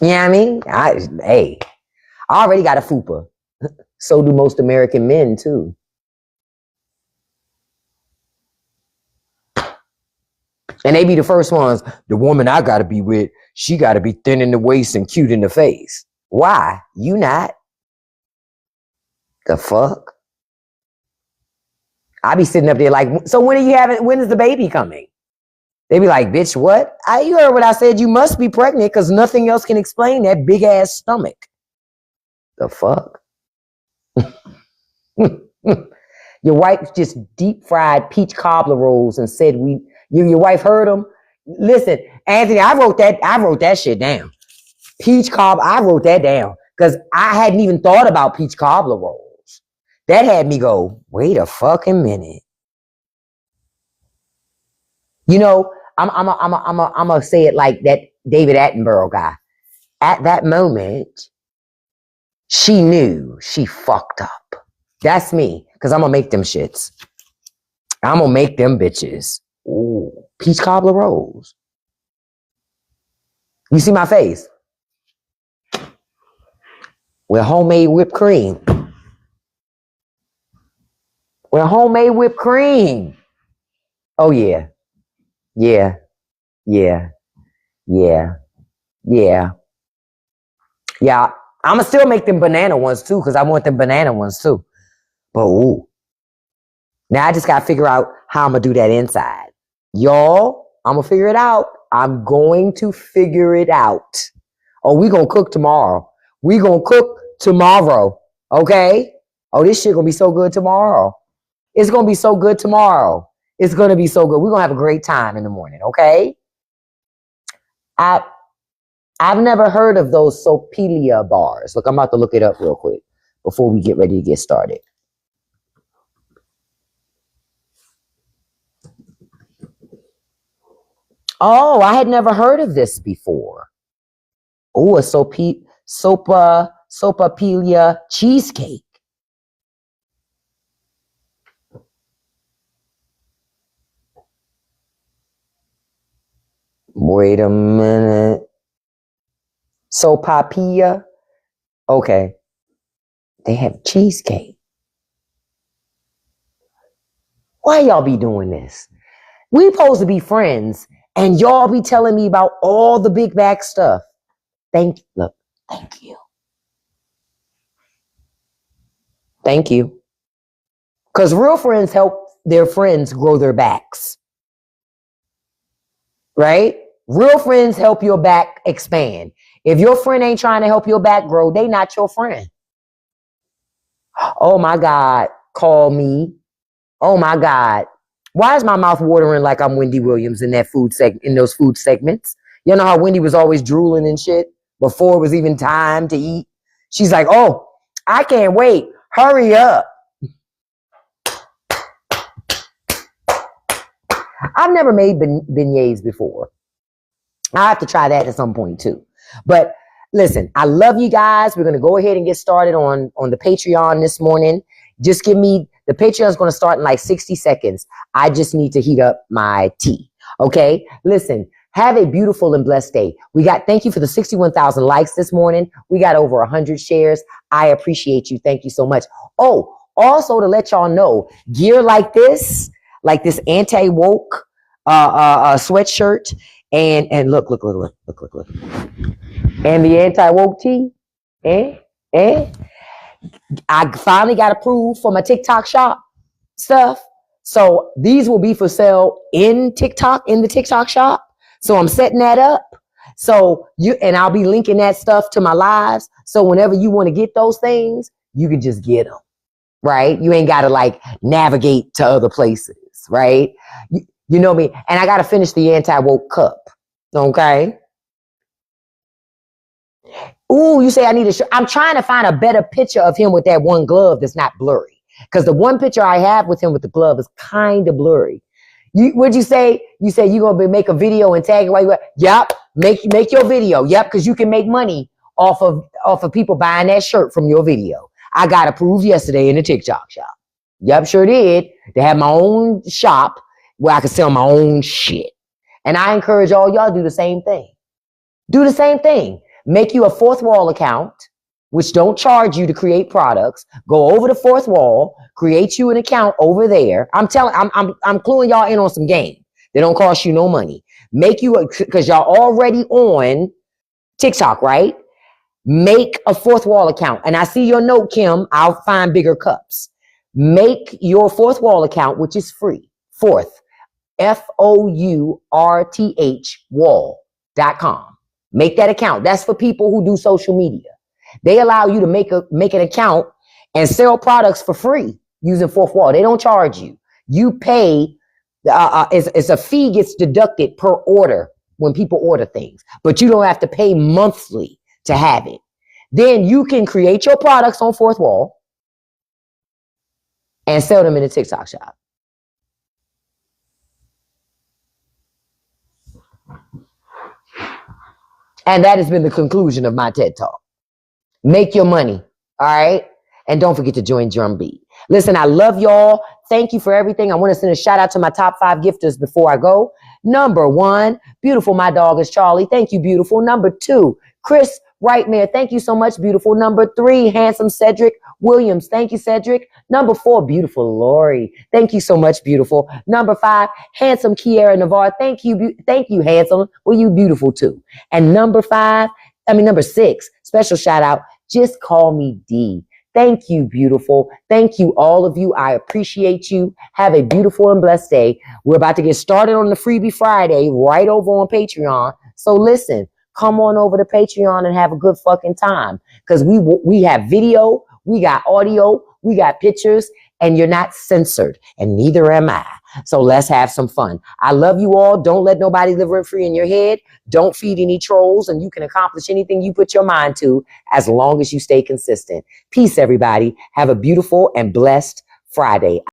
You know what I mean? I already got a fupa. So do most American men too. And they be the first ones. The woman I gotta be with, she gotta be thin in the waist and cute in the face. Why? You not. The fuck? I be sitting up there like, so when is the baby coming? They be like, bitch, what? You heard what I said. You must be pregnant because nothing else can explain that big ass stomach. The fuck? Your wife just deep fried peach cobbler rolls and said your wife heard them. Listen, Anthony, I wrote that shit down. Peach cobbler, I wrote that down because I hadn't even thought about peach cobbler rolls. That had me go, wait a fucking minute. You know, I'm gonna say it like that David Attenborough guy. At that moment, she knew she fucked up. That's me, because I'm gonna make them shits. I'm gonna make them bitches. Ooh, peach cobbler rolls. You see my face? With homemade whipped cream. With homemade whipped cream. Oh yeah. Yeah. Yeah. Yeah. Yeah. Yeah. I'ma still make them banana ones too, because I want them banana ones too. But ooh. Now I just gotta figure out how I'm gonna do that inside. Y'all, I'm gonna figure it out. I'm going to figure it out. Oh, we gonna cook tomorrow. We gonna cook tomorrow. Okay? Oh, this shit gonna be so good tomorrow. It's gonna be so good tomorrow. It's gonna be so good. We're gonna have a great time in the morning, okay? I've never heard of those Sopelia bars. Look, I'm about to look it up real quick before we get ready to get started. Oh, I had never heard of this before. Oh, a Sopelia cheesecake. Wait a minute. Sopelia. Okay. They have cheesecake. Why y'all be doing this? We supposed to be friends, and y'all be telling me about all the big bag stuff. Thank you. Thank you. Because real friends help their friends grow their backs. Right? Real friends help your back expand. If your friend ain't trying to help your back grow, they not your friend. Oh my God, call me. Oh my God. Why is my mouth watering like I'm Wendy Williams in those food segments? You know how Wendy was always drooling and shit before it was even time to eat? She's like, oh, I can't wait. Hurry up. I've never made beignets before. I have to try that at some point too. But listen, I love you guys. We're going to go ahead and get started on the Patreon this morning. Just give me, the Patreon is going to start in like 60 seconds. I just need to heat up my tea. Okay? Listen, have a beautiful and blessed day. Thank you for the 61,000 likes this morning. We got over 100 shares. I appreciate you. Thank you so much. Oh, also to let y'all know, gear like this anti-woke sweatshirt and look. And the anti-woke tee. I finally got approved for my TikTok shop stuff. So these will be for sale in the TikTok shop. So I'm setting that up. So I'll be linking that stuff to my lives. So whenever you want to get those things, you can just get them, right? You ain't got to like navigate to other places, right? You know me. And I got to finish the anti-woke cup. Okay. Ooh, you say I need a shirt. I'm trying to find a better picture of him with that one glove that's not blurry. Because the one picture I have with him with the glove is kind of blurry. What'd you say? You said you're gonna make a video and tag it while you. Yep, make your video. Yep, because you can make money off of people buying that shirt from your video. I got approved yesterday in the TikTok shop. Yep, sure did. They have my own shop where I can sell my own shit. And I encourage all y'all to do the same thing. Do the same thing. Make you a fourth wall account, which don't charge you to create products. Go over the fourth wall, create you an account over there. I'm cluing y'all in on some game. They don't cost you no money. Make you because y'all already on TikTok, right? Make a fourth wall account. And I see your note, Kim. I'll find bigger cups. Make your fourth wall account, which is free. Fourth, FOURTH wall.com. Make that account. That's for people who do social media. They allow you to make an account and sell products for free using fourth wall. They don't charge you. You pay. It's a fee gets deducted per order when people order things, but you don't have to pay monthly to have it. Then you can create your products on fourth wall and sell them in the TikTok shop. And that has been the conclusion of my TED Talk. Make your money, all right? And don't forget to join Drumbeat. Listen, I love y'all. Thank you for everything. I want to send a shout out to my top 5 gifters before I go. Number 1, beautiful, my dog is Charlie. Thank you, beautiful. Number 2, Chris Wrightmare. Thank you so much, beautiful. Number 3, handsome Cedric Williams. Thank you, Cedric. Number 4, beautiful Lori. Thank you so much, beautiful. Number 5, handsome Kiera Navarre. Thank you, handsome. Well, you beautiful too. And number 6, special shout out. Just call me D. Thank you, beautiful. Thank you, all of you. I appreciate you. Have a beautiful and blessed day. We're about to get started on the Freebie Friday right over on Patreon. So listen, come on over to Patreon and have a good fucking time. Because we have video, we got audio, we got pictures, and you're not censored. And neither am I. So let's have some fun. I love you all. Don't let nobody live rent free in your head. Don't feed any trolls, and you can accomplish anything you put your mind to as long as you stay consistent. Peace, everybody. Have a beautiful and blessed Friday.